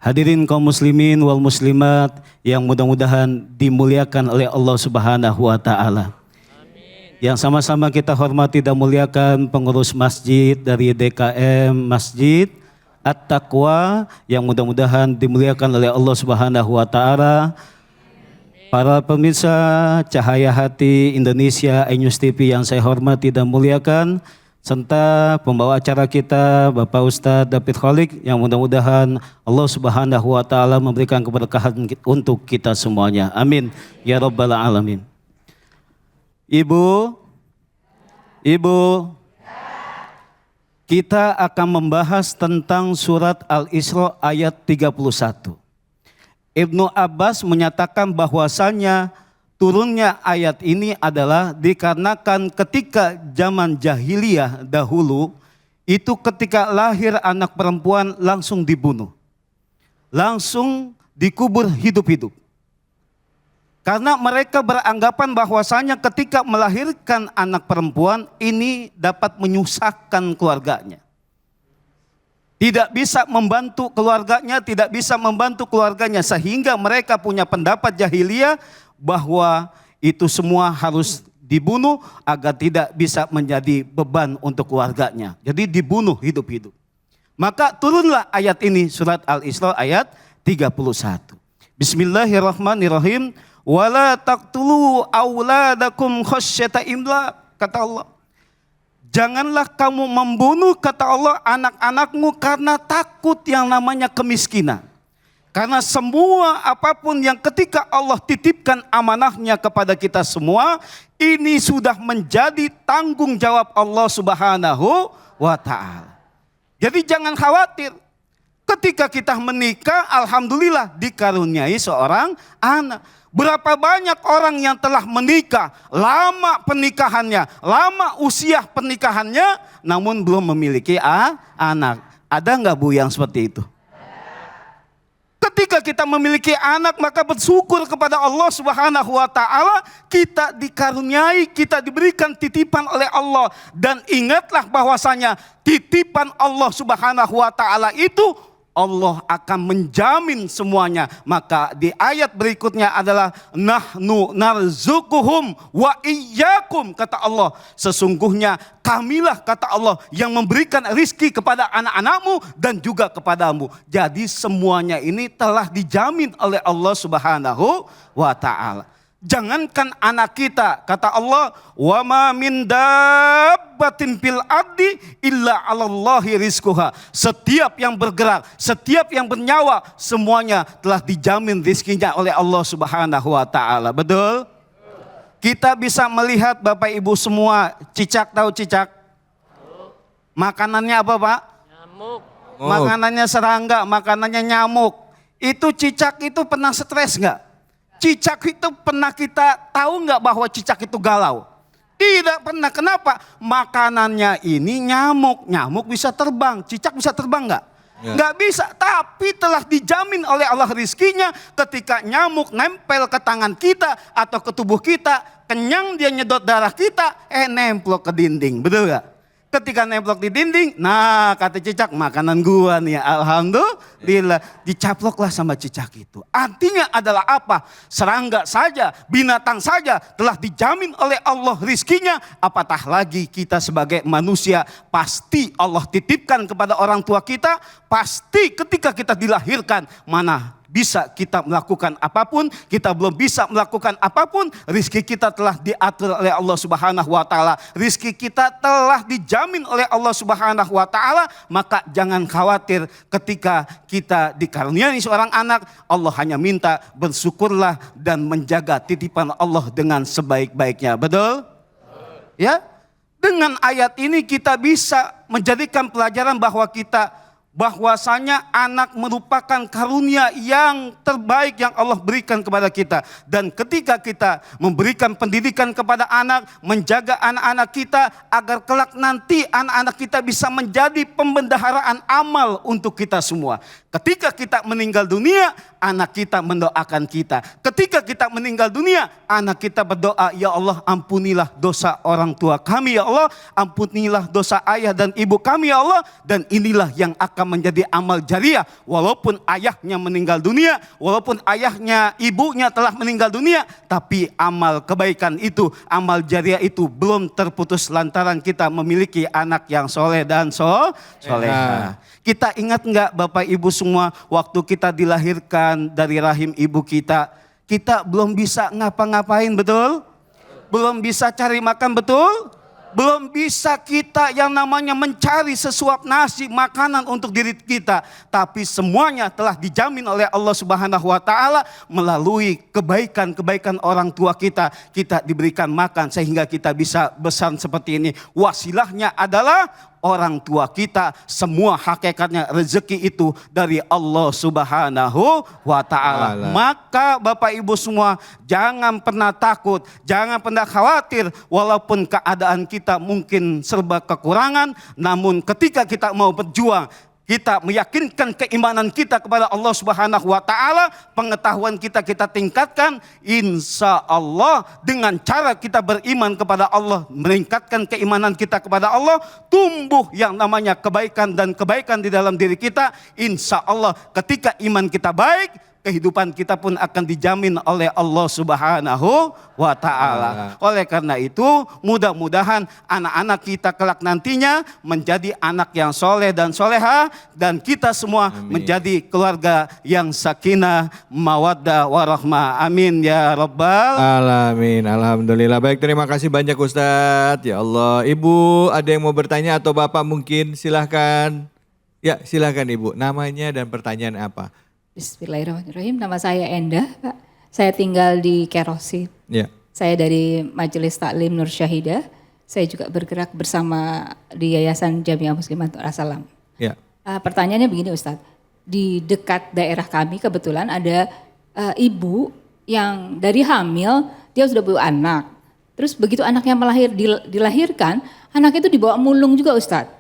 Hadirin kaum muslimin wal muslimat yang mudah-mudahan dimuliakan oleh Allah Subhanahu wa taala. Yang sama-sama kita hormati dan muliakan pengurus masjid dari DKM Masjid At-Taqwa yang mudah-mudahan dimuliakan oleh Allah Subhanahu wa taala. Para pemirsa Cahaya Hati Indonesia iNews TV yang saya hormati dan muliakan, serta pembawa acara kita Bapak Ustadz David Kholik yang mudah-mudahan Allah Subhanahu wa taala memberikan keberkahan untuk kita semuanya. Amin ya rabbal alamin. Ibu, kita akan membahas tentang surat Al-Isra ayat 31. Ibnu Abbas menyatakan bahwasanya turunnya ayat ini adalah dikarenakan ketika zaman jahiliyah dahulu, itu ketika lahir anak perempuan langsung dibunuh. Langsung dikubur hidup-hidup. Karena mereka beranggapan bahwasanya ketika melahirkan anak perempuan ini dapat menyusahkan keluarganya. Tidak bisa membantu keluarganya, sehingga mereka punya pendapat jahiliyah bahwa itu semua harus dibunuh agar tidak bisa menjadi beban untuk keluarganya. Jadi dibunuh hidup-hidup. Maka turunlah ayat ini, surat Al-Isra ayat 31. Bismillahirrahmanirrahim. Wala taqtulu auladakum khasyata imlaq, kata Allah. Janganlah kamu membunuh, kata Allah, anak-anakmu karena takut yang namanya kemiskinan. Karena semua apapun yang ketika Allah titipkan amanahnya kepada kita semua, ini sudah menjadi tanggung jawab Allah Subhanahu wa ta'ala. Jadi jangan khawatir. Ketika kita menikah, alhamdulillah dikaruniai seorang anak. Berapa banyak orang yang telah menikah, lama pernikahannya, lama usia pernikahannya, namun belum memiliki anak. Ada nggak Bu yang seperti itu? Ketika kita memiliki anak, maka bersyukur kepada Allah Subhanahu wa ta'ala, kita dikaruniai, kita diberikan titipan oleh Allah. Dan ingatlah bahwasanya titipan Allah Subhanahu wa ta'ala itu Allah akan menjamin semuanya. Maka di ayat berikutnya adalah nahnu narzuquhum wa iyyakum, kata Allah. Sesungguhnya kamilah, kata Allah, yang memberikan rizki kepada anak-anakmu dan juga kepadamu. Jadi semuanya ini telah dijamin oleh Allah Subhanahu wa ta'ala. Jangankan anak kita, kata Allah, wa ma min dabbatin fil ardi illa 'alallahi rizquha. Setiap yang bergerak, setiap yang bernyawa, semuanya telah dijamin rizkinya oleh Allah Subhanahu wa taala. Betul? Kita bisa melihat Bapak Ibu semua, cicak, tahu cicak? Makanannya apa, Pak? Nyamuk. Makanannya serangga, makanannya nyamuk. Itu cicak itu pernah stres nggak? Cicak itu pernah kita tahu nggak bahwa cicak itu galau? Tidak pernah. Kenapa? Makanannya ini nyamuk. Nyamuk bisa terbang. Cicak bisa terbang nggak? Ya. Nggak bisa. Tapi telah dijamin oleh Allah rizkinya ketika nyamuk nempel ke tangan kita atau ke tubuh kita. Kenyang dia nyedot darah kita. Nempel ke dinding. Betul nggak? Ketika nemplok di dinding, nah kata cicak, makanan gua nih, alhamdulillah. Dicaploklah sama cicak itu. Artinya adalah apa? Serangga saja, binatang saja telah dijamin oleh Allah rizkinya. Apatah lagi kita sebagai manusia, pasti Allah titipkan kepada orang tua kita. Pasti ketika kita dilahirkan, mana bisa kita melakukan apapun, kita belum bisa melakukan apapun, rizki kita telah diatur oleh Allah Subhanahu wa taala. Rizki kita telah dijamin oleh Allah Subhanahu wa taala, maka jangan khawatir ketika kita dikaruniai seorang anak. Allah hanya minta bersyukurlah dan menjaga titipan Allah dengan sebaik-baiknya. Betul? Ya? Dengan ayat ini kita bisa menjadikan pelajaran bahwasanya anak merupakan karunia yang terbaik yang Allah berikan kepada kita. Dan ketika kita memberikan pendidikan kepada anak, menjaga anak-anak kita agar kelak nanti anak-anak kita bisa menjadi pembendaharaan amal untuk kita semua. Ketika kita meninggal dunia, anak kita mendoakan kita. Ketika kita meninggal dunia, anak kita berdoa, ya Allah ampunilah dosa orang tua kami ya Allah, ampunilah dosa ayah dan ibu kami ya Allah. Dan inilah yang akan menjadi amal jariah. Walaupun ayahnya meninggal dunia, walaupun ayahnya ibunya telah meninggal dunia, tapi amal kebaikan itu, amal jariah itu belum terputus lantaran kita memiliki anak yang soleh dan soleha. Kita ingat enggak Bapak Ibu semua, waktu kita dilahirkan dari rahim ibu kita belum bisa ngapa-ngapain, betul? Belum bisa cari makan, betul? Belum bisa kita yang namanya mencari sesuap nasi, makanan untuk diri kita. Tapi semuanya telah dijamin oleh Allah Subhanahu wa taala melalui kebaikan-kebaikan orang tua kita. Kita diberikan makan sehingga kita bisa besar seperti ini. Wasilahnya adalah orang tua kita. Semua hakikatnya rezeki itu dari Allah Subhanahu wa taala. Maka Bapak Ibu semua jangan pernah takut, jangan pernah khawatir walaupun keadaan kita mungkin serba kekurangan, namun ketika kita mau berjuang, kita meyakinkan keimanan kita kepada Allah Subhanahu wa taala, pengetahuan kita tingkatkan, insya Allah dengan cara kita beriman kepada Allah, meningkatkan keimanan kita kepada Allah, tumbuh yang namanya kebaikan dan kebaikan di dalam diri kita. Insya Allah ketika iman kita baik, kehidupan kita pun akan dijamin oleh Allah Subhanahu wa taala. Oleh karena itu, mudah-mudahan anak-anak kita kelak nantinya menjadi anak yang soleh dan soleha, dan kita semua menjadi keluarga yang sakinah, mawaddah, warahmah. Amin ya rabbal alamin. Alhamdulillah. Baik, terima kasih banyak Ustadz. Ya Allah. Ibu ada yang mau bertanya atau Bapak mungkin? Silahkan. Ya silahkan Ibu. Namanya dan pertanyaan apa? Bismillahirrahmanirrahim. Nama saya Endah, Pak. Saya tinggal di Kerosi. Ya. Saya dari Majelis Taklim Nur Syahidah. Saya juga bergerak bersama di Yayasan Jamiah Muslimat As-Salam. Ya. Pertanyaannya begini Ustadz. Di dekat daerah kami kebetulan ada ibu yang dari hamil dia sudah punya anak. Terus begitu anaknya dilahirkan, anak itu dibawa mulung juga Ustadz.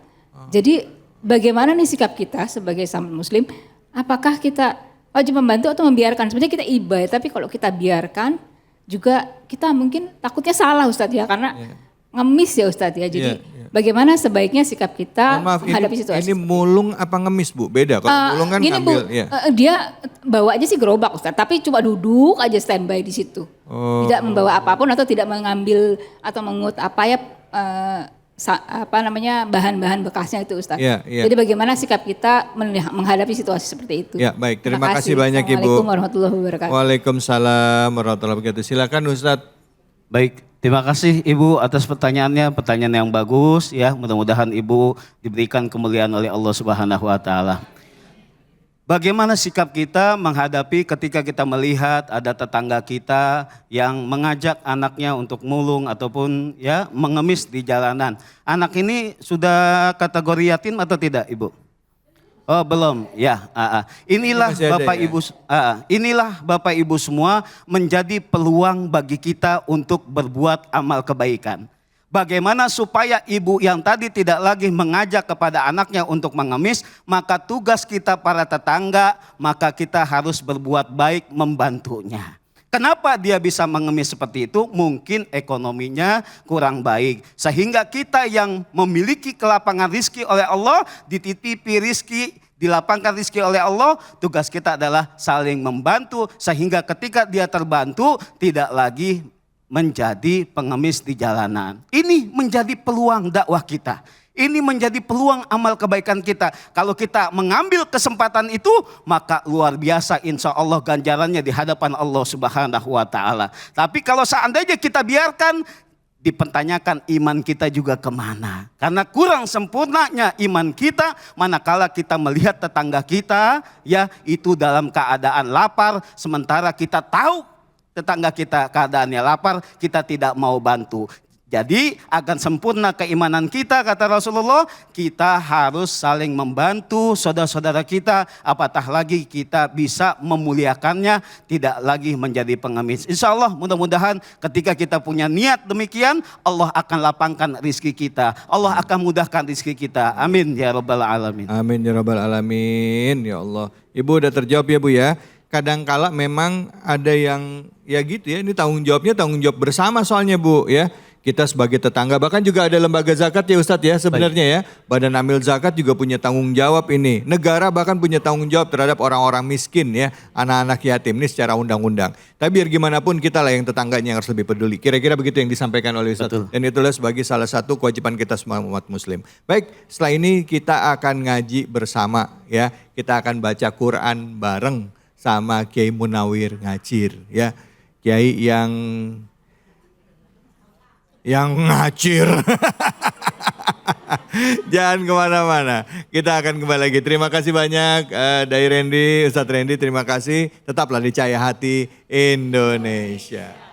Jadi bagaimana nih sikap kita sebagai sama muslim? Apakah kita wajib membantu atau membiarkan? Sebenarnya kita iba, tapi kalau kita biarkan juga kita mungkin takutnya salah Ustadz ya, karena ngemis ya Ustadz ya. Jadi bagaimana sebaiknya sikap kita menghadapi situasi? Ini mulung apa ngemis Bu? Beda. Kalau mulung kan gini, ngambil. Bu, dia bawa aja sih gerobak Ustadz, tapi cuma duduk aja standby di situ. Tidak membawa apapun atau tidak mengambil atau mengut apa ya bahan-bahan bekasnya itu Ustaz. Jadi bagaimana sikap kita menghadapi situasi seperti itu. Ya baik, terima kasih banyak Ibu. Assalamualaikum warahmatullahi wabarakatuh. Waalaikumsalam warahmatullahi wabarakatuh. Silakan Ustaz. Baik, terima kasih Ibu atas pertanyaannya, pertanyaan yang bagus ya. Mudah-mudahan Ibu diberikan kemuliaan oleh Allah Subhanahu wa taala. Bagaimana sikap kita menghadapi ketika kita melihat ada tetangga kita yang mengajak anaknya untuk mulung ataupun ya mengemis di jalanan. Anak ini sudah kategori yatim atau tidak Ibu? Oh belum, ya. Inilah Bapak Ibu, inilah Bapak Ibu semua menjadi peluang bagi kita untuk berbuat amal kebaikan. Bagaimana supaya ibu yang tadi tidak lagi mengajak kepada anaknya untuk mengemis, maka tugas kita para tetangga, maka kita harus berbuat baik membantunya. Kenapa dia bisa mengemis seperti itu? Mungkin ekonominya kurang baik. Sehingga kita yang memiliki kelapangan rizki oleh Allah, dititipi rizki, dilapangkan rizki oleh Allah, tugas kita adalah saling membantu. Sehingga ketika dia terbantu, tidak lagi menjadi pengemis di jalanan. Ini menjadi peluang dakwah kita. Ini menjadi peluang amal kebaikan kita. Kalau kita mengambil kesempatan itu, maka luar biasa insya Allah ganjarannya di hadapan Allah Subhanahu wa ta'ala. Tapi kalau seandainya kita biarkan, dipertanyakan iman kita juga kemana. Karena kurang sempurnanya iman kita manakala kita melihat tetangga kita ya itu dalam keadaan lapar. Sementara kita tahu tetangga kita keadaannya lapar, kita tidak mau bantu. Jadi akan sempurna keimanan kita kata Rasulullah, kita harus saling membantu saudara-saudara kita, apatah lagi kita bisa memuliakannya, tidak lagi menjadi pengemis. Insya Allah mudah-mudahan ketika kita punya niat demikian, Allah akan lapangkan rizki kita, Allah akan mudahkan rizki kita. Amin ya rabbal alamin. Amin ya rabbal alamin ya Allah. Ibu udah terjawab ya Bu ya. Kadangkala memang ada yang ya gitu ya, ini tanggung jawab bersama soalnya Bu ya. Kita sebagai tetangga, bahkan juga ada lembaga zakat ya Ustadz ya sebenarnya ya. Badan Amil Zakat juga punya tanggung jawab ini. Negara bahkan punya tanggung jawab terhadap orang-orang miskin ya. Anak-anak yatim ini secara undang-undang. Tapi biar gimana pun kita lah yang tetangganya yang harus lebih peduli. Kira-kira begitu yang disampaikan oleh Ustadz. Dan itulah sebagai salah satu kewajiban kita semua umat muslim. Baik, setelah ini kita akan ngaji bersama ya. Kita akan baca Quran bareng sama Kiai Munawir Ngacir ya. Kiai yang ngacir. Jangan kemana-mana. Kita akan kembali lagi. Terima kasih banyak dari Randy, Ustadz Randy. Terima kasih. Tetaplah di Cahaya Hati Indonesia.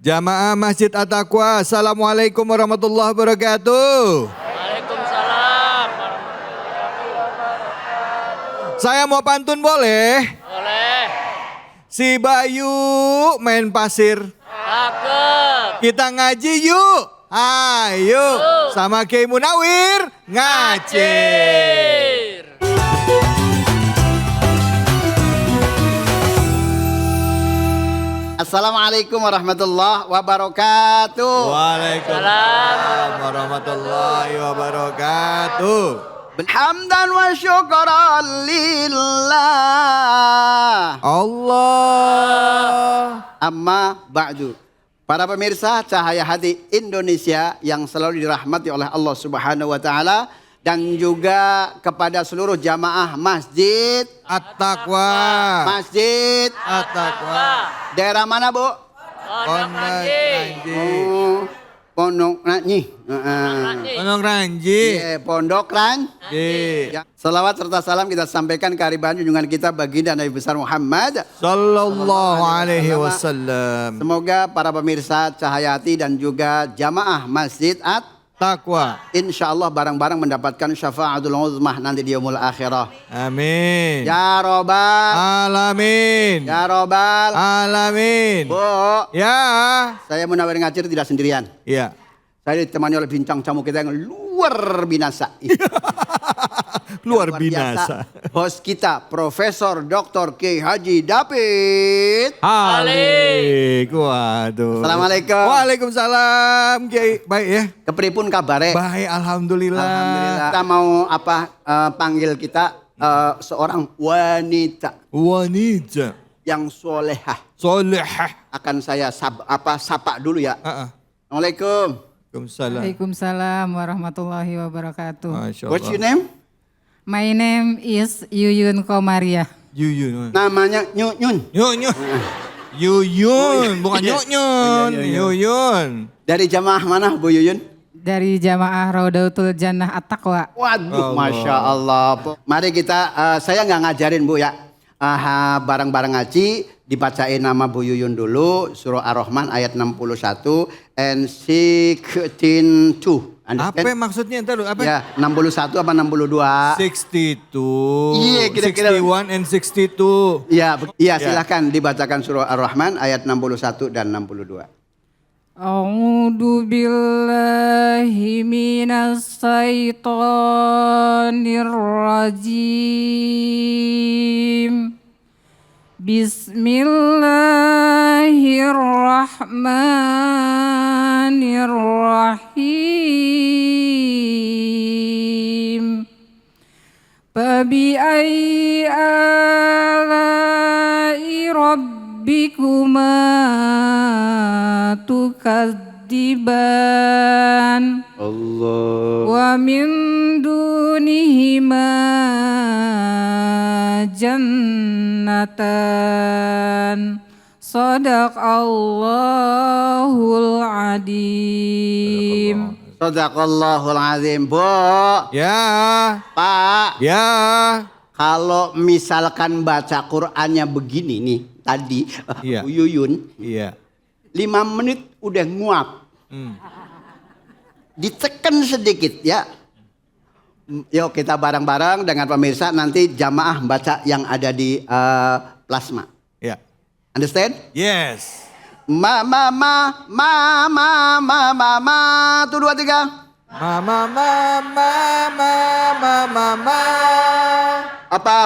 Jamaah Masjid At-Taqwa, Assalamualaikum warahmatullahi wabarakatuh. Waalaikumsalam. Saya mau pantun boleh? Boleh. Si Bayu main pasir. Cakep. Kita ngaji yuk. Ayo. Sama Kiai Munawir ngacir. Assalamualaikum warahmatullahi wabarakatuh. Waalaikumsalam warahmatullahi wabarakatuh. Hamdan wa syukran lillah. Allah. Amma ba'du. Para pemirsa Cahaya Hati Indonesia yang selalu dirahmati oleh Allah Subhanahu wa taala dan juga kepada seluruh jamaah Masjid At-Taqwa. Masjid At-Taqwa. Daerah mana, Bu? Pondok Ranji. Oh, Pondok Ranji. Pondok Ranji. Pondok Ranji. Ya. Salawat serta salam kita sampaikan ke hariban junjungan kita baginda Nabi besar Muhammad Sallallahu alaihi wasallam. Semoga para pemirsa Cahaya Hati dan juga jamaah Masjid At-Taqwa insya Allah barang-barang mendapatkan syafaatul uzmah nanti di yaumul akhirah. Amin. Ya Robbal Alamin. Ya Robbal Alamin. Bu, Ya. saya Munawir Ngacir tidak sendirian. Iya. Saya ditemani oleh bintang tamu kita yang luar binasa. Luar binasa. Host kita Profesor Dr. Kiai Haji David Alik. Waduh. Assalamualaikum. Waalaikumsalam. Kiai, baik ya? Kepripun kabare? Baik, alhamdulillah. Alhamdulillah. Kita mau panggil kita seorang wanita. Wanita yang solehah. Solehah. Akan saya sapa dulu ya. Assalamualaikum. Waalaikumsalam warahmatullahi wabarakatuh. What's your name? My name is Yuyun Komaria. Yuyun. Namanya Yuyun. Yuyun. Yuyun, bukan Yuyun. Yuyun. Dari jamaah mana Bu Yuyun? Dari jamaah Raudatul Jannah At-Taqwa. Waduh, Masya Allah. Mari kita, saya nggak ngajarin Bu ya. bareng-bareng ngaji, dibacain nama Bu Yuyun dulu, surah Ar-Rahman ayat 61 and 62. Apa maksudnya ntar apa? Ya, 61 apa 62? 62. Iya, kira-kira 61 and 62. Iya, silakan dibacakan surah Ar-Rahman ayat 61 dan 62. A'udzu billahi minas syaitonir rajim. Bismillahirrahmanirrahim. Fabi ayyi ala'i rabbikuma tukadziban. Allah. Wa min dunihima jannatan. Sadaqallahul adim. Sadaqallahul azim, Bu. Ya. Pak. Ya. Kalau misalkan baca Qur'annya begini nih tadi, Bu Yuyun. Iya. 5 menit udah nguap. Ditekan sedikit ya. Yuk kita bareng-bareng dengan pemirsa nanti jamaah baca yang ada di plasma. Ya. Understand? Yes. Ma. Tuh 2 3. Ma. Apa.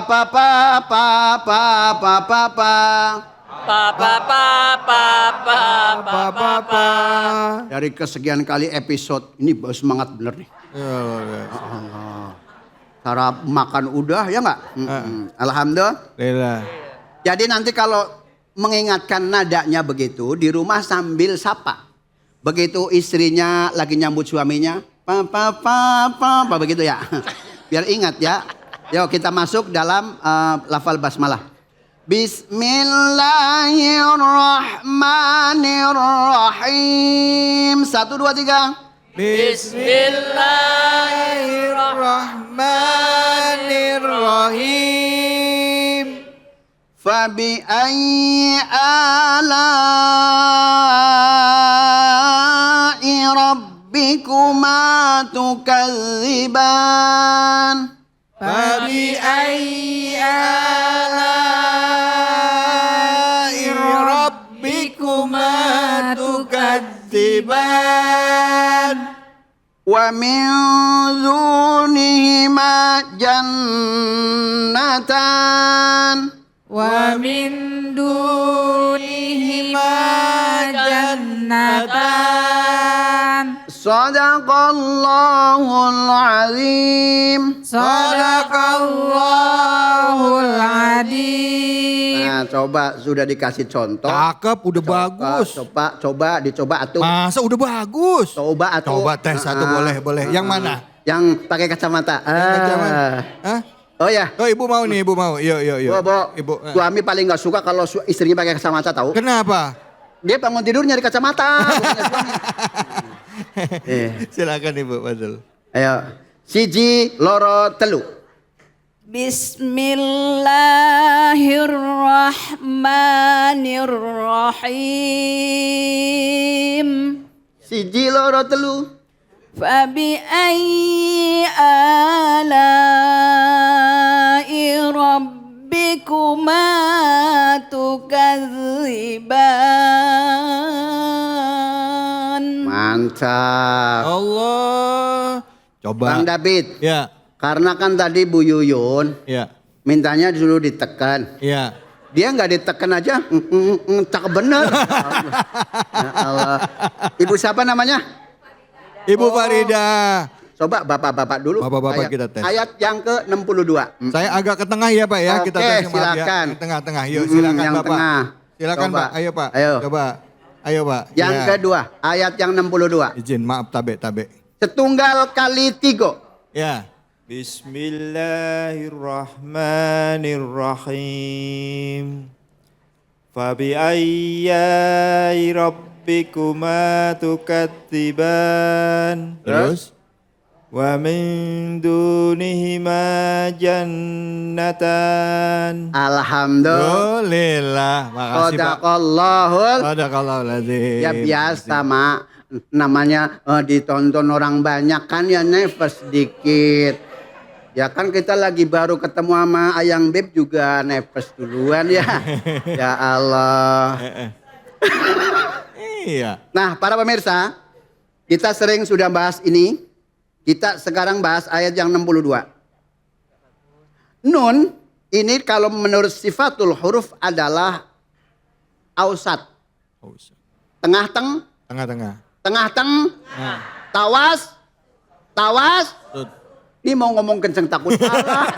Dari kesekian kali episode ini semangat bener nih. Allah. Cara makan udah ya nggak? Alhamdulillah. Jadi nanti kalau mengingatkan nadanya begitu di rumah sambil sapa. Begitu istrinya lagi nyambut suaminya, papa begitu ya. Biar ingat ya. Yuk kita masuk dalam lafal basmalah. Bismillahirrahmanirrahim. 1 2 3. Bismillahirrahmanirrahim. Fabi ayyi ala'i rabbikuma tukadziban. Fabi ayyi ala'i rabbikuma tukadziban. Wa min dunihima jannatan. Wa min dunihima jannatan. Sadaqallahul azim. Sadaqallahul adim. Nah, coba sudah dikasih contoh. Cakep, udah bagus. Dicoba atuh. Masa udah bagus? Coba atuh. Coba tes satu boleh. Yang mana? Yang pakai kacamata. Hah? Oh ya. Oh ibu mau nih, ibu mau. Yuk. Ibu. Suami paling nggak suka kalau istrinya pakai kacamata tahu? Kenapa? Dia bangun tidur nyari kacamata. Silakan ibu, Fadl. Ayo. Siji loro telu. Bismillahirrahmanirrahim. Siji loro telu. Fabi ayyi ala'i rabbikuma tukadziban. Mantap. Allah. Coba. Bang David. Ya. Karena kan tadi Bu Yuyun. Ya. Mintanya dulu ditekan. Ya. Dia nggak ditekan aja, cakep bener. Ya Allah. Ibu siapa namanya? Ibu Farida. Coba bapak-bapak dulu. Bapak-bapak kita tes. Ayat yang ke-62. Saya agak ke tengah ya Pak ya. Oke, Kita tes silakan. Ya. Tengah-tengah. Yuk silakan yang Bapak. tengah. Silakan Coba. Pak. Ayo Pak. Ayo. Coba. Ayo Pak. Yang kedua, ayat yang 62. Izin, maaf tabe. Setunggal kali 3. Ya. Bismillahirrahmanirrahim. Fabi ayyi rabbikuma tukadziban. Terus? Wa min dunihima jannatan. Alhamdulillah. Makasih Pak. Sadaqallahul azim. Ya biasa mak, namanya ditonton orang banyak kan ya nefes sedikit. Ya kan kita lagi baru ketemu sama Ayang Beb juga nefes duluan ya. Ya Allah. Iya. Nah para pemirsa, kita sering sudah bahas ini. Kita sekarang bahas ayat yang 62. Nun ini kalau menurut sifatul huruf adalah ausat. Tengah-teng. Tengah-tengah. Tengah-teng. Tawas. Tawas. Ini mau ngomong kenceng takut salah.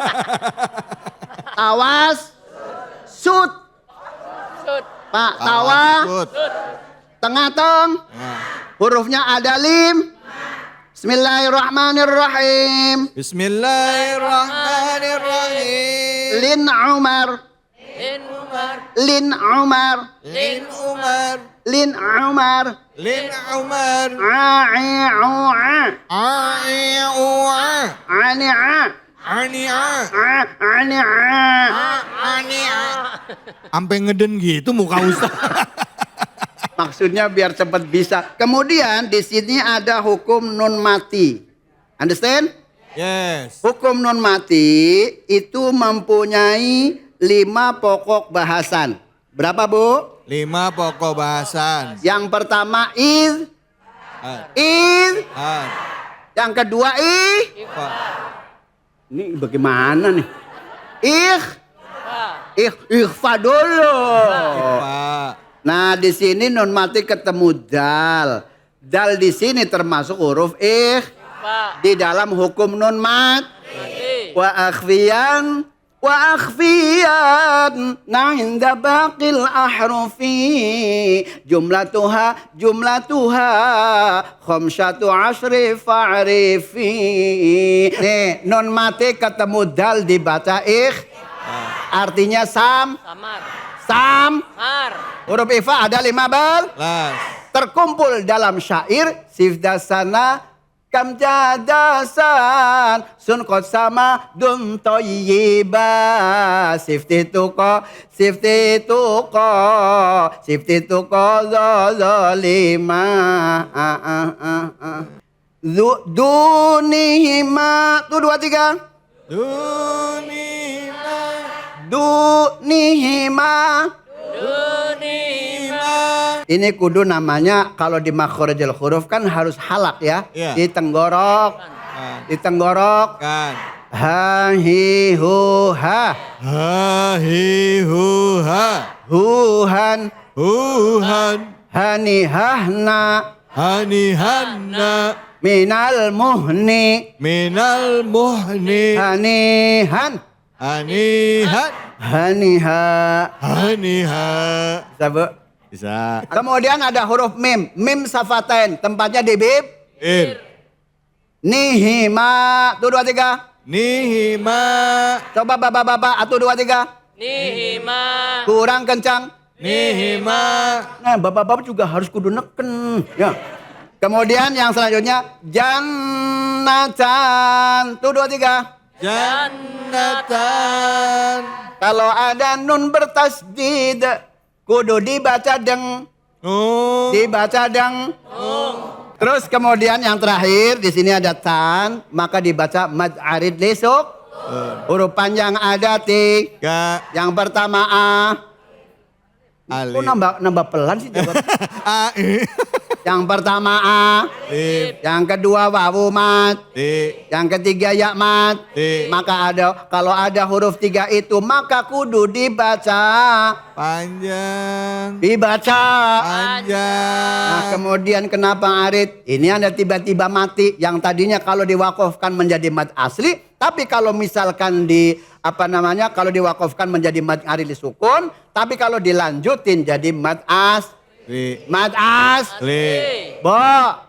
Tawas. Sud. Pak, tawa. Tengah-teng. Hurufnya ada lim. Bismillahirrahmanirrahim. Bismillahirrahmanirrahim. Lin Umar. Lin Umar. Lin Umar. Lin Umar. Lin Umar. Lin Umar. A'i'u'a. A'i'u'a. Ani'a. Ani'a. Ani'a. Ani'a. Sampai ngeden gitu muka Ustaz. Maksudnya biar cepat bisa. Kemudian di sini ada hukum nun mati. Understand? Yes. Hukum nun mati itu mempunyai 5 pokok bahasan. Berapa Bu? 5 pokok bahasan. Yang pertama iz. Iz. Yang kedua Ini bagaimana nih? Ikhfa dulu. Nah di sini nun mati ketemu dal. Dal di sini termasuk huruf di dalam hukum nun mat. Wa akhfiyan inda baqil ahrufi jumlatuha khamsatu ashri fa'rifi. Nih nun mati ketemu dal dibaca artinya samar. Huruf ifa ada 15. Terkumpul dalam syair sifdasana kam jadasan sun qad sama dun thayyiba sifti tuqa zalima dunihima tuh 2 3 dunihima. Ini kudu namanya kalau di makhorijul huruf kan harus halak ya. Ditenggorok. Ditenggorok. Ha hi hu ha. Ha hi hu ha. Huhan. Huhan. Hani hahna. Hani hanna. Minal muhni. Minal muhni. Hanihan. Hanihan. Haniha. Haniha. Bisa Bu? Bisa. Kemudian ada huruf mim. Mim safatain. Tempatnya di bib. Nihima. Tuh 2 3. Nihima. Coba bapak-bapak. Atuh 2 3. Nihima. Kurang kencang. Nihima. Nah bapak-bapak juga harus kudu neken. Ya. Kemudian yang selanjutnya. Jannatan. Tuh 2 3. Jannatan. Kalau ada nun bertasdid, kudu dibaca deng. Dibaca deng. Terus kemudian yang terakhir di sini ada tan, maka dibaca mad arid lesuk. Huruf panjang ada 3. Yang pertama Kok nambah pelan sih jawab? Yang pertama yang kedua wawu mat, yang ketiga ya mat. Maka kalau ada huruf 3 itu maka kudu dibaca panjang. Dibaca panjang. Nah kemudian kenapa arid? Ini ada tiba-tiba mati. Yang tadinya kalau diwakafkan menjadi mad asli, tapi kalau misalkan kalau diwakafkan menjadi mad arid sukun, tapi kalau dilanjutin jadi mad asli. Mad asli. Bo.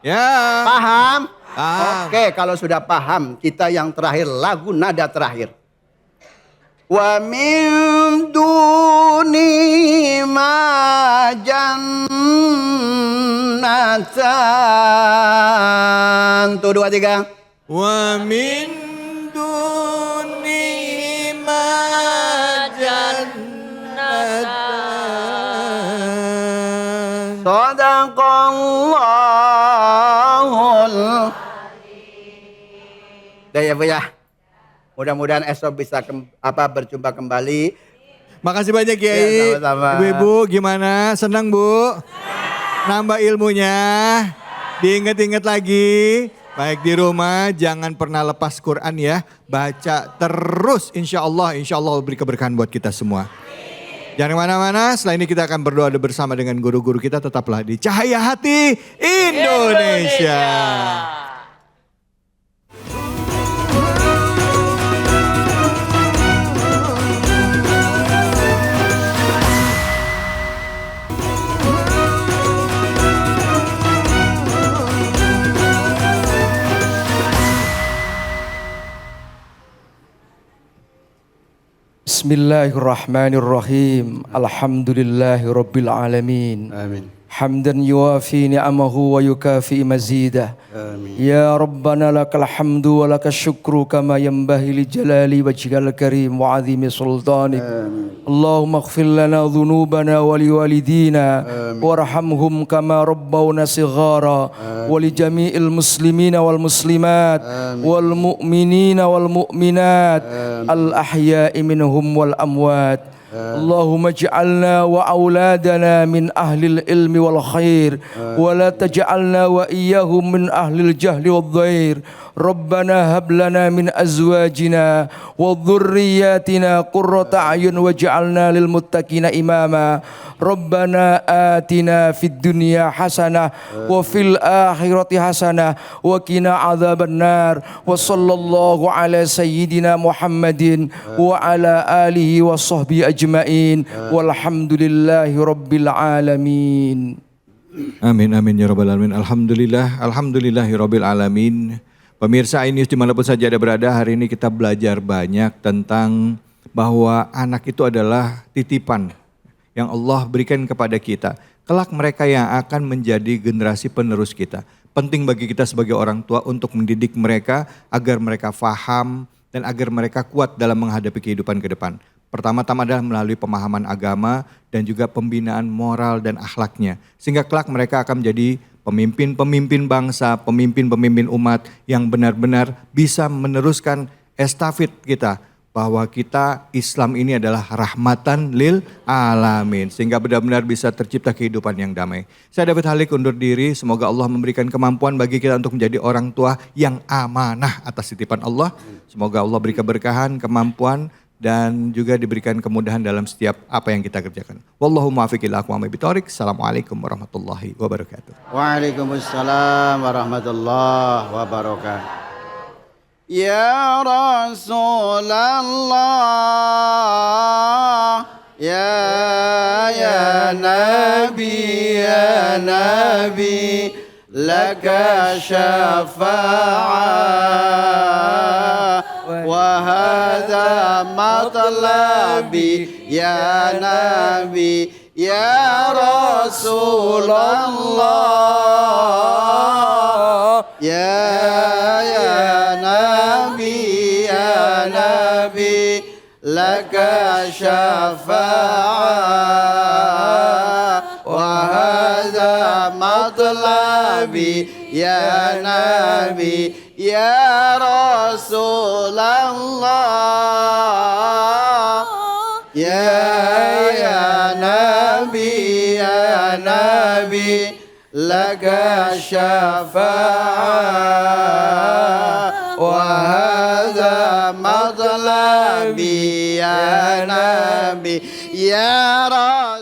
Ya. Paham? Paham. Oke, kalau sudah paham, kita yang terakhir lagu nada terakhir. Wa min duni ma jannatan. Tuh 2 3. wa min dunihima jannatan. Sadaqallahul. Udah ya Bu ya. Mudah-mudahan esok bisa berjumpa kembali. Makasih banyak Kiai. Ya, sama-sama. Ibu-ibu gimana? Senang Bu? Nambah ilmunya. Diingat-ingat lagi. Baik di rumah jangan pernah lepas Quran ya. Baca terus insya Allah beri keberkahan buat kita semua. Jangan kemana-mana, setelah ini kita akan berdoa bersama dengan guru-guru kita. Tetaplah di Cahaya Hati Indonesia. Bismillahirrahmanirrahim. Alhamdulillahi rabbil alamin. Amin. حمدا يوافي نعمه ويكافئ مزيده يا ربنا لك الحمد ولك الشكر كما ينبغي لجلال وجهك الكريم وعظيم سلطانك اللهم اغفر لنا ذنوبنا ولوالدينا وارحمهم كما ربونا صغارا ولجميع المسلمين والمسلمات والمؤمنين والمؤمنات الأحياء منهم والأموات اللهم اجعلنا وأولادنا من أهل العلم والخير ولا تجعلنا وإياهم من أهل الجهل والضير ربنا هب لنا من أزواجنا وذرياتنا قرة أعين واجعلنا للمتقين إماما ربنا آتنا في الدنيا حسنة وفي الآخرة حسنة وقنا عذاب النار وصلى الله على سيدنا محمد وعلى آله وصحبه أجمعين والحمد لله رب العالمين. Amin amin ya rabbal alamin. Alhamdulillahirabbil alamin. Pemirsa iNews dimanapun saja Anda berada, hari ini kita belajar banyak tentang bahwa anak itu adalah titipan yang Allah berikan kepada kita. Kelak mereka yang akan menjadi generasi penerus kita. Penting bagi kita sebagai orang tua untuk mendidik mereka agar mereka faham dan agar mereka kuat dalam menghadapi kehidupan ke depan. Pertama-tama adalah melalui pemahaman agama dan juga pembinaan moral dan akhlaknya. Sehingga kelak mereka akan menjadi pemimpin-pemimpin bangsa, pemimpin-pemimpin umat yang benar-benar bisa meneruskan estafet kita. Bahwa kita Islam ini adalah rahmatan lil alamin. Sehingga benar-benar bisa tercipta kehidupan yang damai. Saya David Halik undur diri. Semoga Allah memberikan kemampuan bagi kita untuk menjadi orang tua yang amanah atas titipan Allah. Semoga Allah beri keberkahan, kemampuan dan juga diberikan kemudahan dalam setiap apa yang kita kerjakan. Wallahu muwaffiq ila aqwamit thoriq. Assalamualaikum warahmatullahi wabarakatuh. Waalaikumsalam warahmatullahi wabarakatuh. Ya Rasulullah, ya Nabi, laka syafa'ah. Wahada matlabi ya Nabi ya Rasulullah ya Nabi laka syafa'ah wahada matlabi ya Nabi ya Rasulullah ya Nabi laka syafa'ah wa hadha matlabi ya Nabi ya Rasul